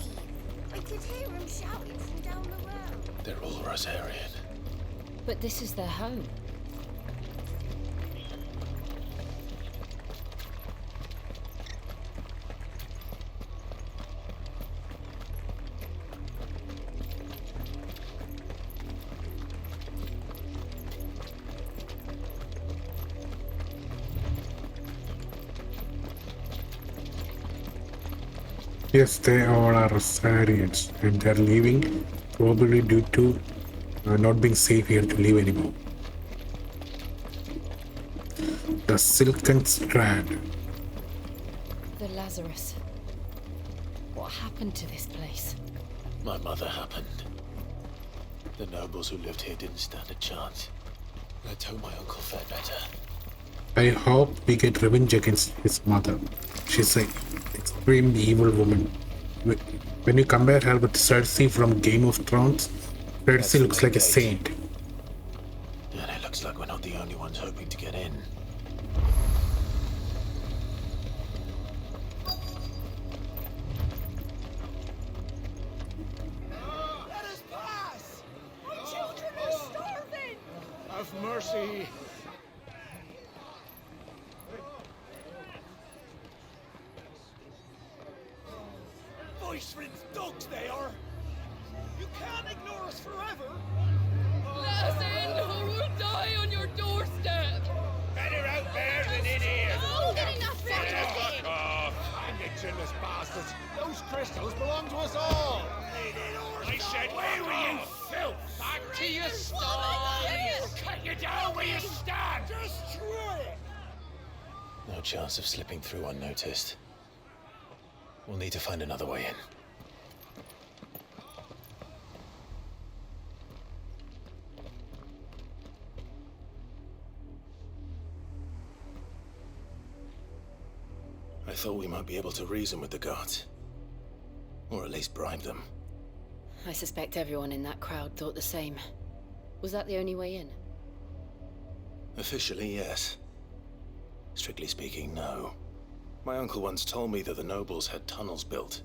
I could hear him shouting from down the road. They're all Rosarian. But this is their home. Yes, they all are Rosarians, and they're leaving probably due to not being safe here to live anymore. The Silken Strand. The Lazarus. What happened to this place? My mother happened. The nobles who lived here didn't stand a chance. Let's hope my uncle fared better. I hope we get revenge against his mother. She's an extremely evil woman. When you compare her with Cersei from Game of Thrones, Cersei looks like a saint. And it looks like we're not the only ones hoping to get in. Let us pass! My children are starving! Have mercy! Voice-rinse dogs they are! You can't ignore us forever! Let us in or we'll die on your doorstep! Better out there than in here! Oh, get enough Fuck off! And you chinless bastards! Those crystals belong to us all! I said, where were you, filth? Back to your stalls! We'll cut you down where you stand! Destroy it! No chance of slipping through unnoticed. We'll need to find another way in. I thought we might be able to reason with the guards. Or at least bribe them. I suspect everyone in that crowd thought the same. Was that the only way in? Officially, yes. Strictly speaking, no. My uncle once told me that the nobles had tunnels built,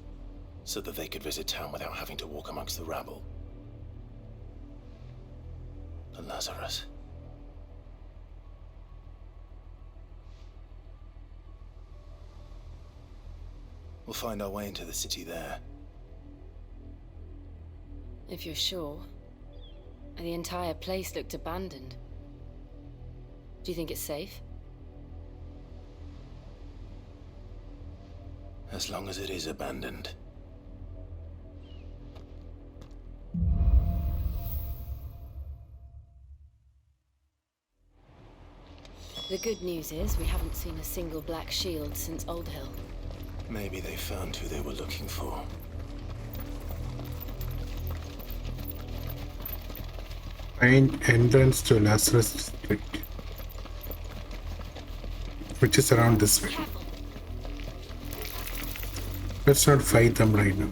so that they could visit town without having to walk amongst the rabble. And Lazarus. We'll find our way into the city there. If you're sure. The entire place looked abandoned. Do you think it's safe? As long as it is abandoned. The good news is we haven't seen a single black shield since Old Hill. Maybe they found who they were looking for. Find entrance to Lazarus District, which is around this way. Let's not fight them right now.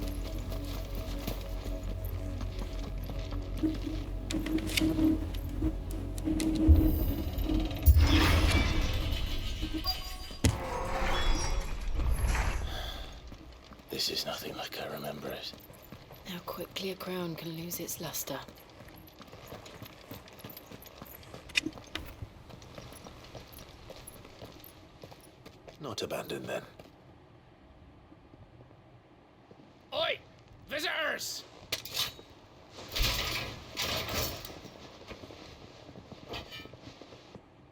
This is nothing like I remember it. How quickly a crown can lose its luster. Not abandoned then. Oi! Visitors!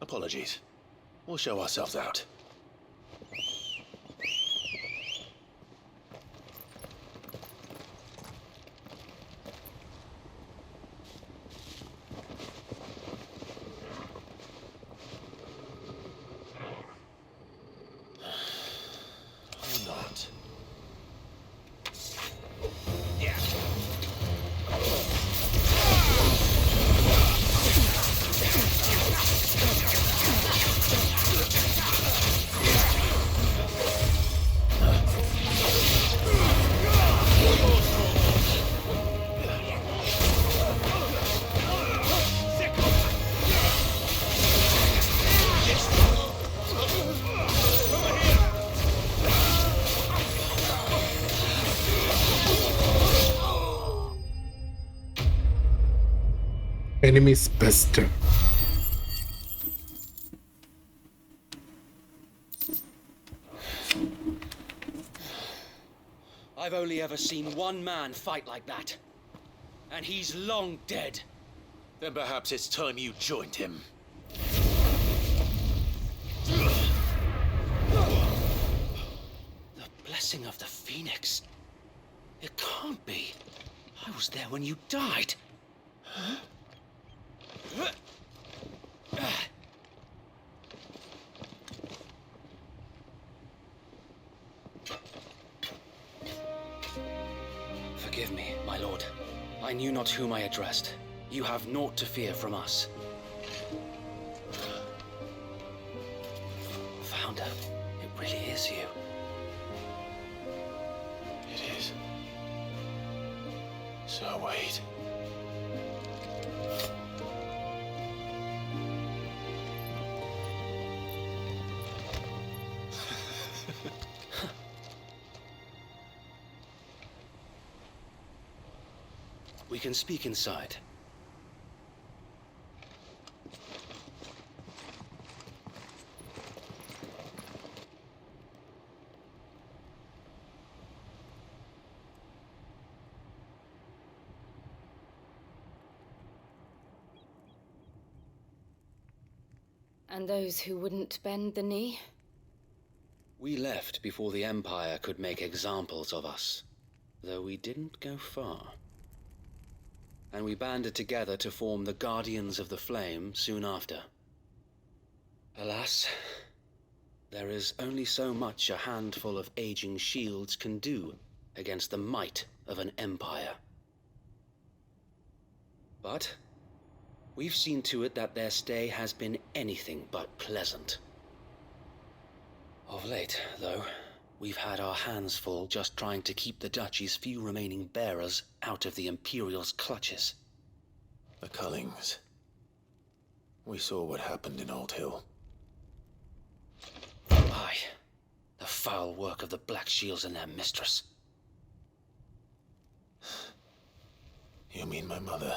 Apologies. We'll show ourselves out. Enemy's best. I've only ever seen one man fight like that. And he's long dead. Then perhaps it's time you joined him. The blessing of the Phoenix. It can't be. I was there when you died. Huh? Forgive me, my lord. I knew not whom I addressed. You have naught to fear from us. Founder, it really is you. It is. So wait. We can speak inside. And those who wouldn't bend the knee? We left before the Empire could make examples of us, though we didn't go far. And we banded together to form the Guardians of the Flame soon after. Alas, there is only so much a handful of aging shields can do against the might of an empire. But we've seen to it that their stay has been anything but pleasant. Of late, though, we've had our hands full just trying to keep the Duchy's few remaining bearers out of the Imperial's clutches. The Cullings. We saw what happened in Old Hill. Aye, the foul work of the Black Shields and their mistress. You mean my mother?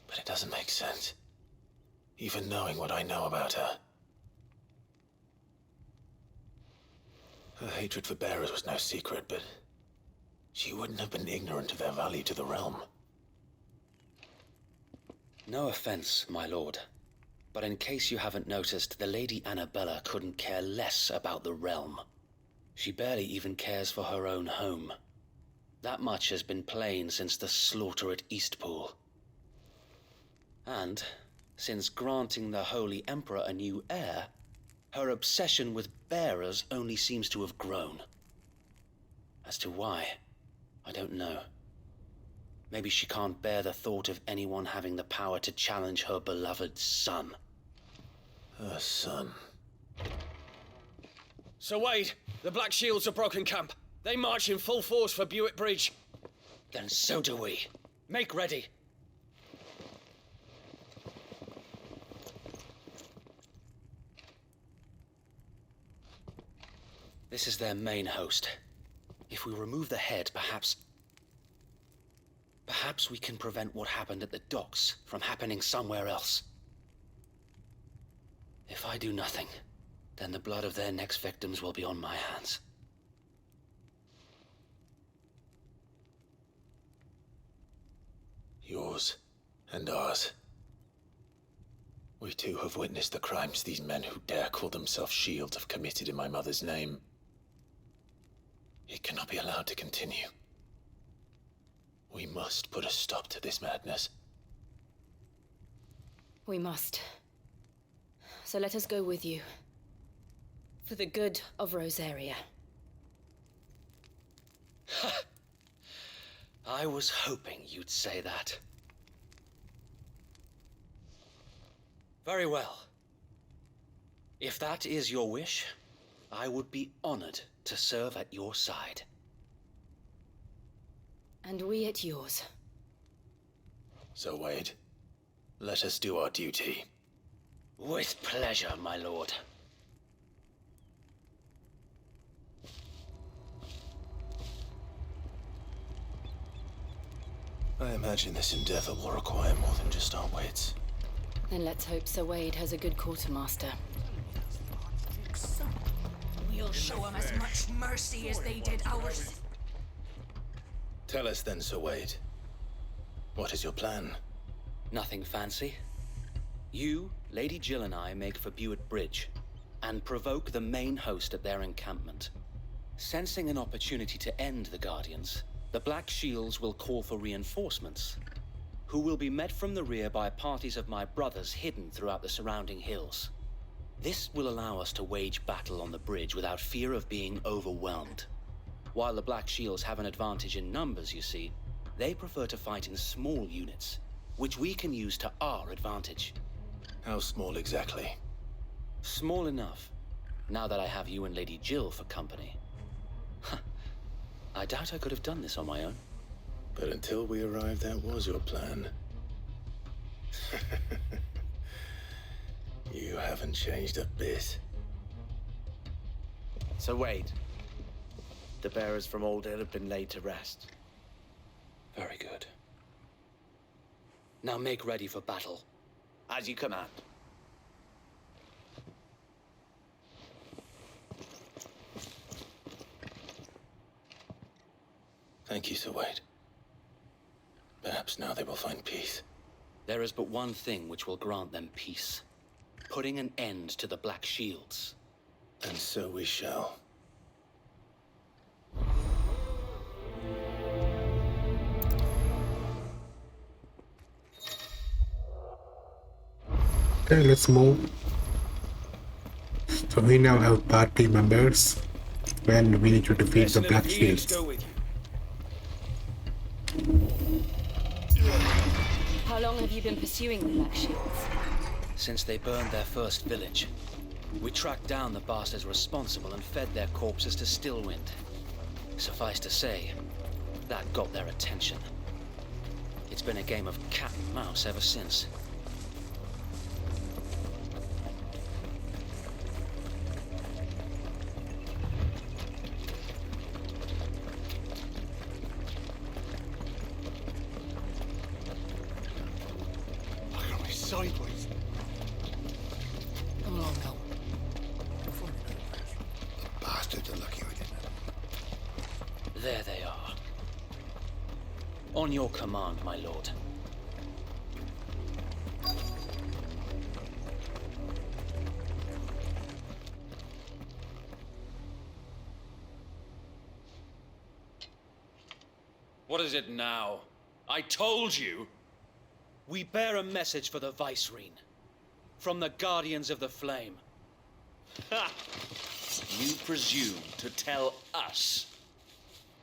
But it doesn't make sense. Even knowing what I know about her. Her hatred for bearers was no secret, but she wouldn't have been ignorant of their value to the realm. No offense, my lord, but in case you haven't noticed, the Lady Annabella couldn't care less about the realm. She barely even cares for her own home. That much has been plain since the slaughter at Eastpool. And, since granting the Holy Emperor a new heir, her obsession with bearers only seems to have grown. As to why, I don't know. Maybe she can't bear the thought of anyone having the power to challenge her beloved son. Her son. Sir Wade, the Black Shields have broken camp. They march in full force for Buick Bridge. Then so do we. Make ready. This is their main host. If we remove the head, perhaps we can prevent what happened at the docks from happening somewhere else. If I do nothing, then the blood of their next victims will be on my hands. Yours and ours. We too have witnessed the crimes these men who dare call themselves shields have committed in my mother's name. It cannot be allowed to continue. We must put a stop to this madness. We must. So let us go with you. For the good of Rosaria. I was hoping you'd say that. Very well. If that is your wish, I would be honored to serve at your side. And we at yours. So, Wade, let us do our duty. With pleasure, my lord. I imagine this endeavor will require more than just our wits. Then let's hope Sir Wade has a good quartermaster. We'll show them as much mercy as they did ours. Tell us then, Sir Wade. What is your plan? Nothing fancy. You, Lady Jill and I make for Buick Bridge, and provoke the main host at their encampment. Sensing an opportunity to end the Guardians, the Black Shields will call for reinforcements, who will be met from the rear by parties of my brothers hidden throughout the surrounding hills. This will allow us to wage battle on the bridge without fear of being overwhelmed. While the Black Shields have an advantage in numbers, you see, they prefer to fight in small units, which we can use to our advantage. How small exactly? Small enough, now that I have you and Lady Jill for company. I doubt I could have done this on my own. But until we arrived, that was your plan. You haven't changed a bit. So Wade, the bearers from Aldale have been laid to rest. Very good. Now make ready for battle. As you command. Thank you, Sir Wade. Perhaps now they will find peace. There is but one thing which will grant them peace. Putting an end to the Black Shields. And so we shall. Okay, let's move. So we now have party members when we need to defeat the Black Shields. How long have you been pursuing the Black Shields? Since they burned their first village. We tracked down the bastards responsible and fed their corpses to Stillwind. Suffice to say, that got their attention. It's been a game of cat and mouse ever since. sideways. Come along now. Bastards are lucky we didn't. There they are. On your command, my lord. What is it now? I told you! We bear a message for the Vicereine. From the Guardians of the Flame. Ha! You presume to tell us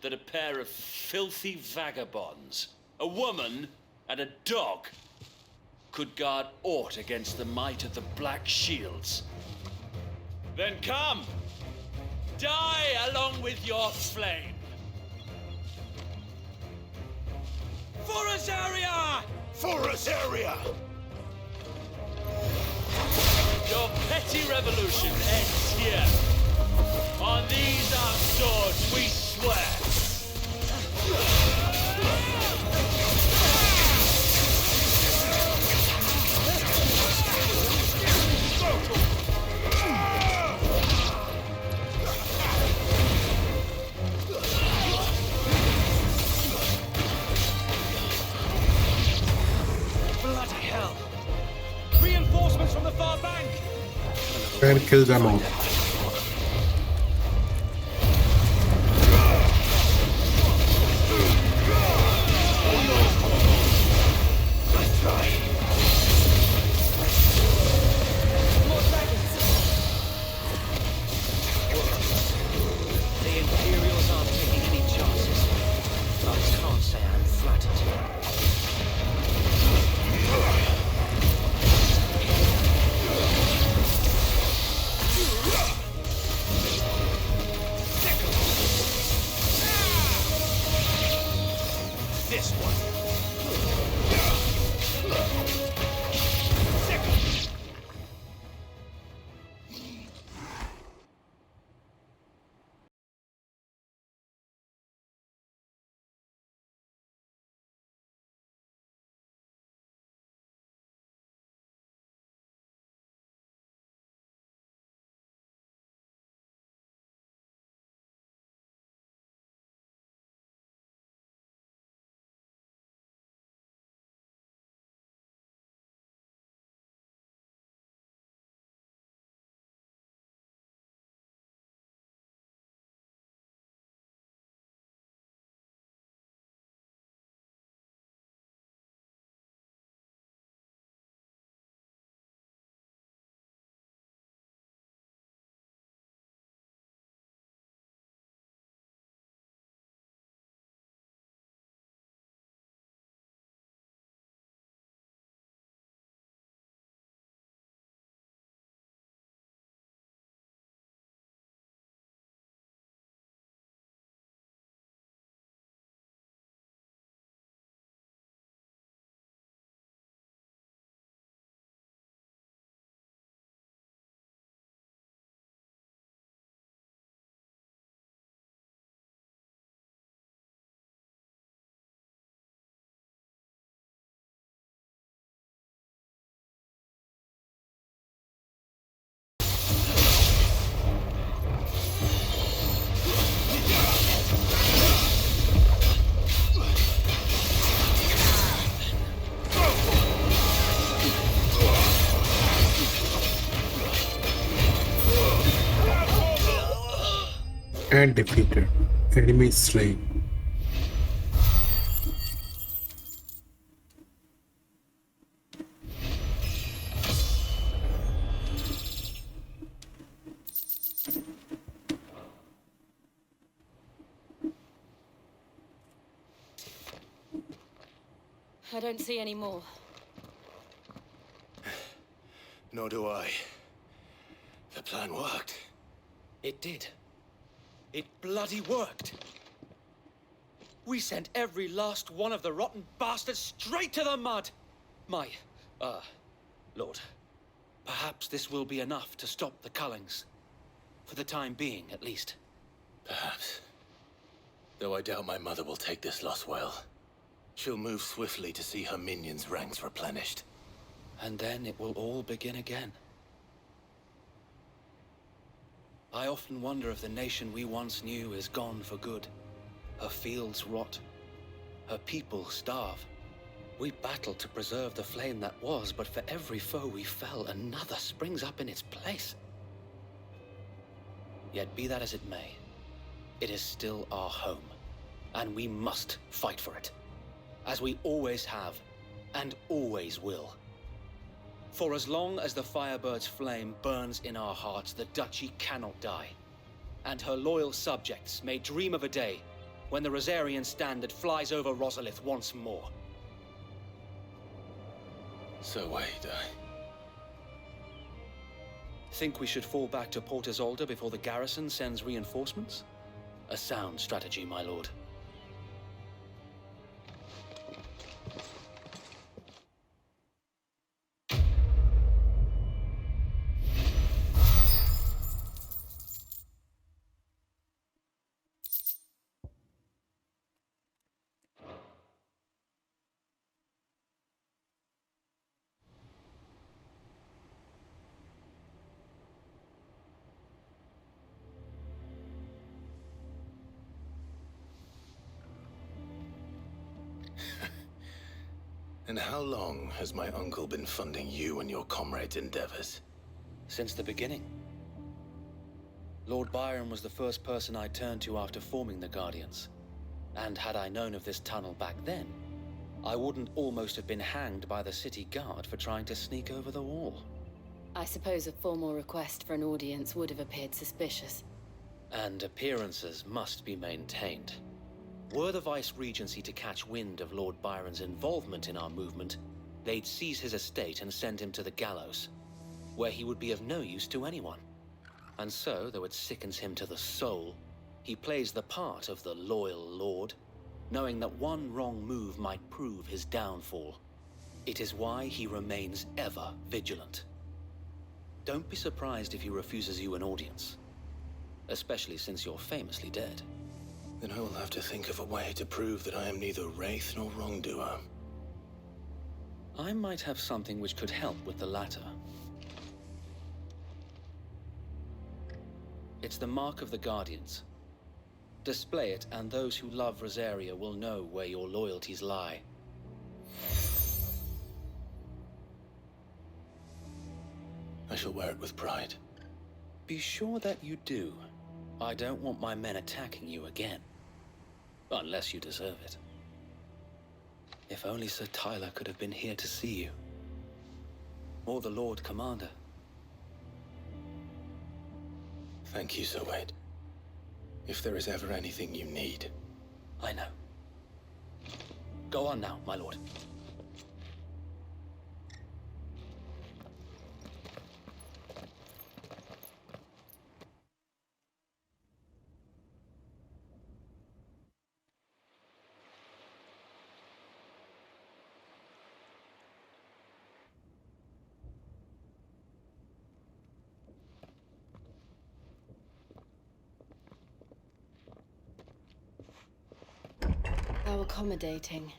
that a pair of filthy vagabonds, a woman and a dog, could guard aught against the might of the Black Shields? Then come! Die along with your flame! For Azaria! For Azaria! Your petty revolution ends here. On these our swords we swear. Bloody hell! Reinforcements from the far bank! And kill them all. The Imperials aren't taking any chances. I can't say I'm flattered. This one. And defeated. Enemy slain. I don't see any more. Nor do I. The plan worked. It did. It bloody worked. We sent every last one of the rotten bastards straight to the mud. Lord, perhaps this will be enough to stop the Cullings. For the time being, at least. Perhaps. Though I doubt my mother will take this loss well. She'll move swiftly to see her minions' ranks replenished. And then it will all begin again. I often wonder if the nation we once knew is gone for good. Her fields rot. Her people starve. We battled to preserve the flame that was, but for every foe we fell, another springs up in its place. Yet be that as it may, it is still our home, and we must fight for it, as we always have, and always will. For as long as the Firebird's flame burns in our hearts, the Duchy cannot die, and her loyal subjects may dream of a day when the Rosarian standard flies over Rosalith once more. So wait, Think we should fall back to Port Isolde before the garrison sends reinforcements? A sound strategy, my lord. And how long has my uncle been funding you and your comrades' endeavors? Since the beginning. Lord Byron was the first person I turned to after forming the Guardians. And had I known of this tunnel back then, I wouldn't almost have been hanged by the city guard for trying to sneak over the wall. I suppose a formal request for an audience would have appeared suspicious. And appearances must be maintained. Were the Vice-Regency to catch wind of Lord Byron's involvement in our movement, they'd seize his estate and send him to the gallows, where he would be of no use to anyone. And so, though it sickens him to the soul, he plays the part of the loyal lord, knowing that one wrong move might prove his downfall. It is why he remains ever vigilant. Don't be surprised if he refuses you an audience, especially since you're famously dead. Then I will have to think of a way to prove that I am neither wraith nor wrongdoer. I might have something which could help with the latter. It's the mark of the Guardians. Display it, and those who love Rosaria will know where your loyalties lie. I shall wear it with pride. Be sure that you do. I don't want my men attacking you again. Unless you deserve it. If only Sir Tyler could have been here to see you. Or the Lord Commander. Thank you, Sir Wade. If there is ever anything you need. I know. Go on now, my lord. How accommodating.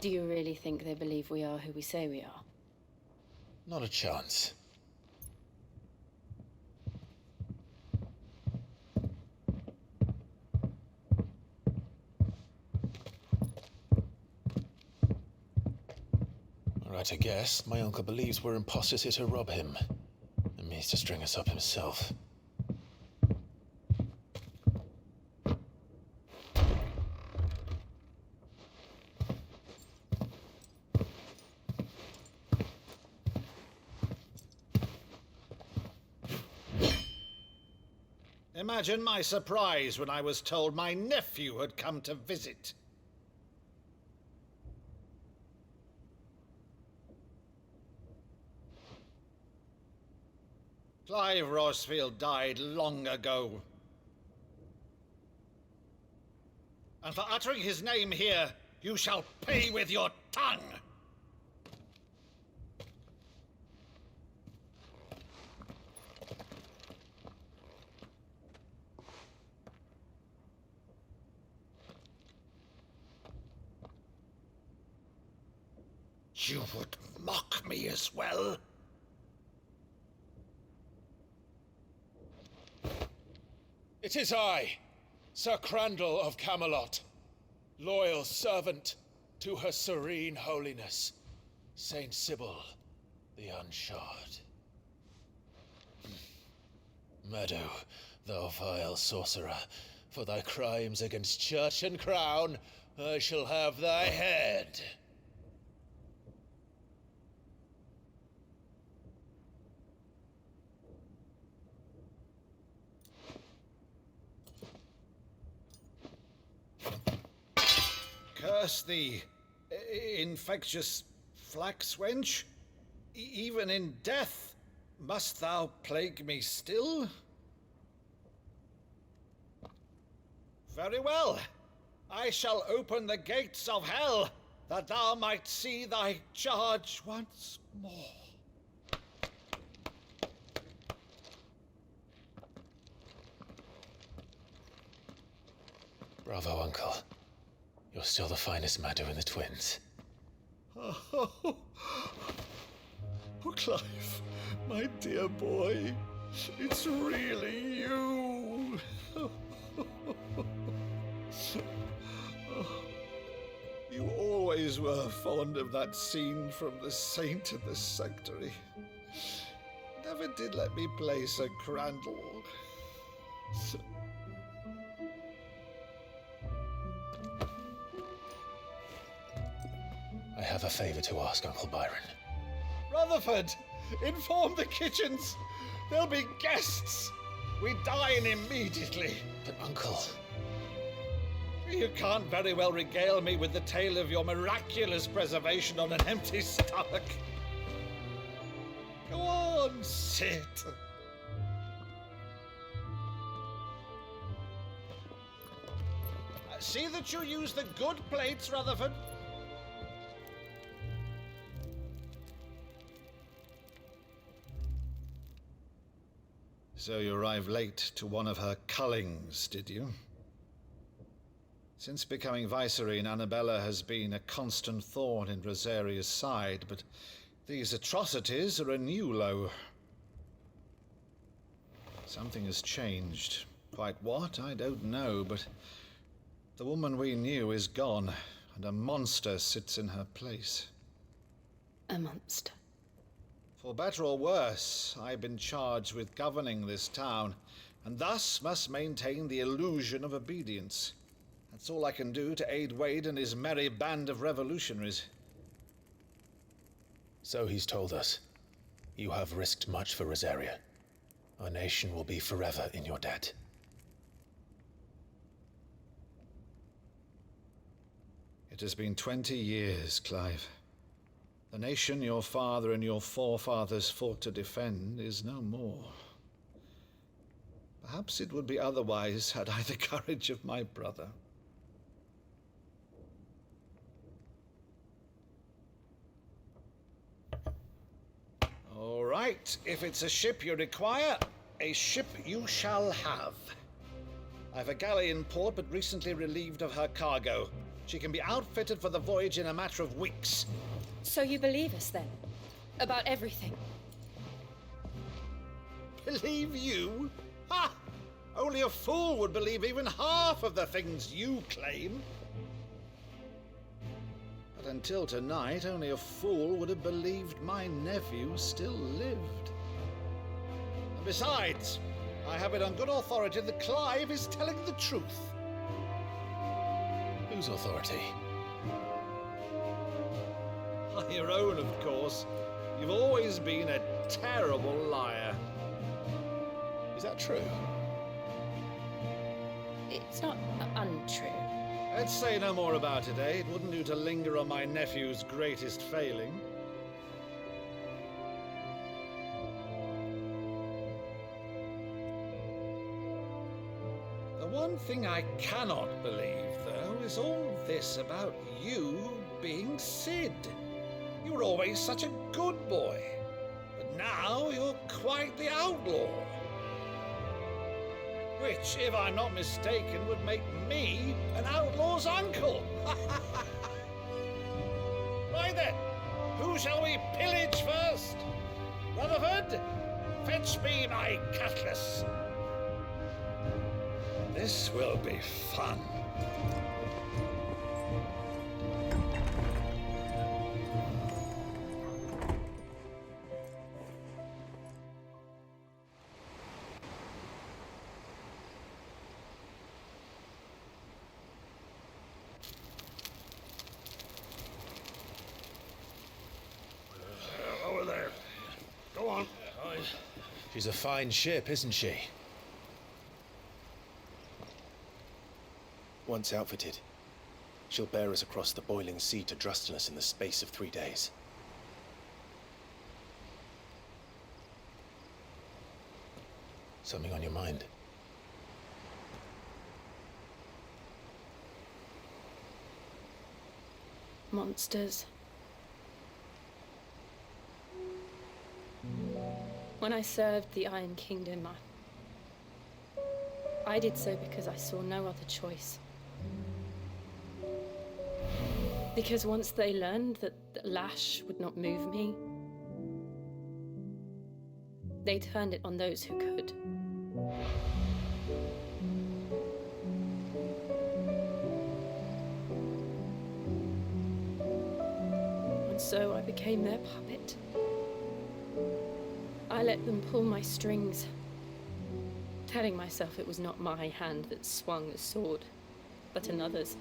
Do you really think they believe we are who we say we are? Not a chance. Right, I guess. My uncle believes we're imposters here to rob him. And means to string us up himself. Imagine my surprise when I was told my nephew had come to visit. Clive Rosfield died long ago. And for uttering his name here, you shall pay with your tongue! You would mock me as well? It is I, Sir Crandall of Camelot, loyal servant to Her Serene Holiness, Saint Sybil the Unshod. Meadow, thou vile sorcerer, for thy crimes against church and crown, I shall have thy head. Curse thee, infectious flax wench. Even in death, must thou plague me still? Very well. I shall open the gates of hell, that thou might see thy charge once more. Bravo, Uncle. You're still the finest Meadow in the twins. Oh, Clive, my dear boy, it's really you. You always were fond of that scene from The Saint in the Sanctuary. Never did let me play Sir Crandall. I have a favor to ask, Uncle Byron. Rutherford, inform the kitchens. There'll be guests. We dine immediately. But, Uncle... You can't very well regale me with the tale of your miraculous preservation on an empty stomach. Go on, sit. See that you use the good plates, Rutherford. So you arrived late to one of her cullings, did you? Since becoming Vicereine, Annabella has been a constant thorn in Rosaria's side, but these atrocities are a new low. Something has changed. Quite what, I don't know, but the woman we knew is gone, and a monster sits in her place. A monster? For better or worse, I've been charged with governing this town, and thus must maintain the illusion of obedience. That's all I can do to aid Wade and his merry band of revolutionaries. So he's told us. You have risked much for Rosaria. Our nation will be forever in your debt. It has been 20 years, Clive. The nation your father and your forefathers fought to defend is no more. Perhaps it would be otherwise had I the courage of my brother. All right, if it's a ship you require, a ship you shall have. I've a galley in port, but recently relieved of her cargo. She can be outfitted for the voyage in a matter of weeks. So you believe us then? About everything? Believe you? Ha! Only a fool would believe even half of the things you claim. But until tonight, only a fool would have believed my nephew still lived. And besides, I have it on good authority that Clive is telling the truth. Whose authority? Your own, of course. You've always been a terrible liar. Is that true? It's not untrue. Let's say no more about it, eh? It wouldn't do to linger on my nephew's greatest failing. The one thing I cannot believe, though, is all this about you being Sid. You were always such a good boy, but now you're quite the outlaw. Which, if I'm not mistaken, would make me an outlaw's uncle. Right then, Who shall we pillage first? Rutherford, fetch me my cutlass. This will be fun. Over there. Go on. She's a fine ship, isn't she? Once outfitted, she'll bear us across the boiling sea to Drustenus in the space of 3 days. Something on your mind? Monsters. When I served the Iron Kingdom, I did so because I saw no other choice. Because once they learned that the lash would not move me, they turned it on those who could. And so I became their puppet. I let them pull my strings, telling myself it was not my hand that swung the sword, but another's.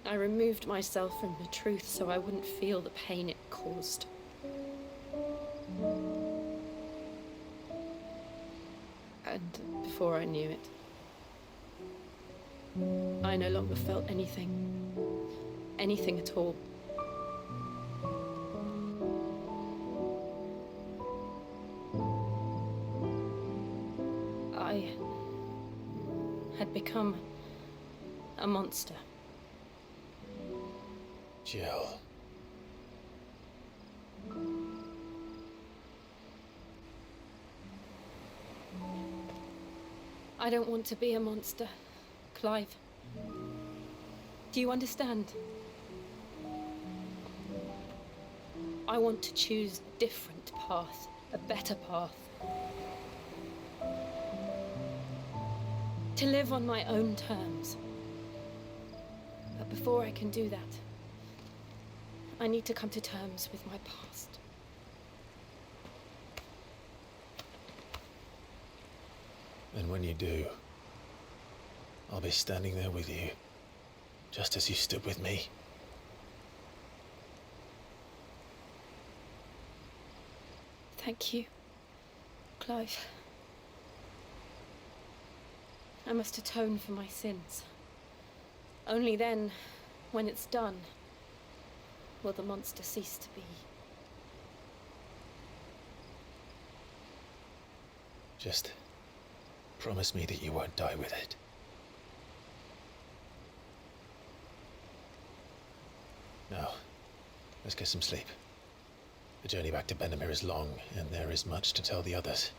I removed myself from the truth so I wouldn't feel the pain it caused. And before I knew it, I no longer felt anything. Anything at all. I had become a monster. Jill. I don't want to be a monster, Clive. Do you understand? I want to choose a different path, a better path. To live on my own terms. But before I can do that, I need to come to terms with my past. And when you do, I'll be standing there with you, just as you stood with me. Thank you, Clive. I must atone for my sins. Only then, when it's done, will the monster cease to be. Just promise me that you won't die with it. Now, let's get some sleep. The journey back to Benamir is long, and there is much to tell the others.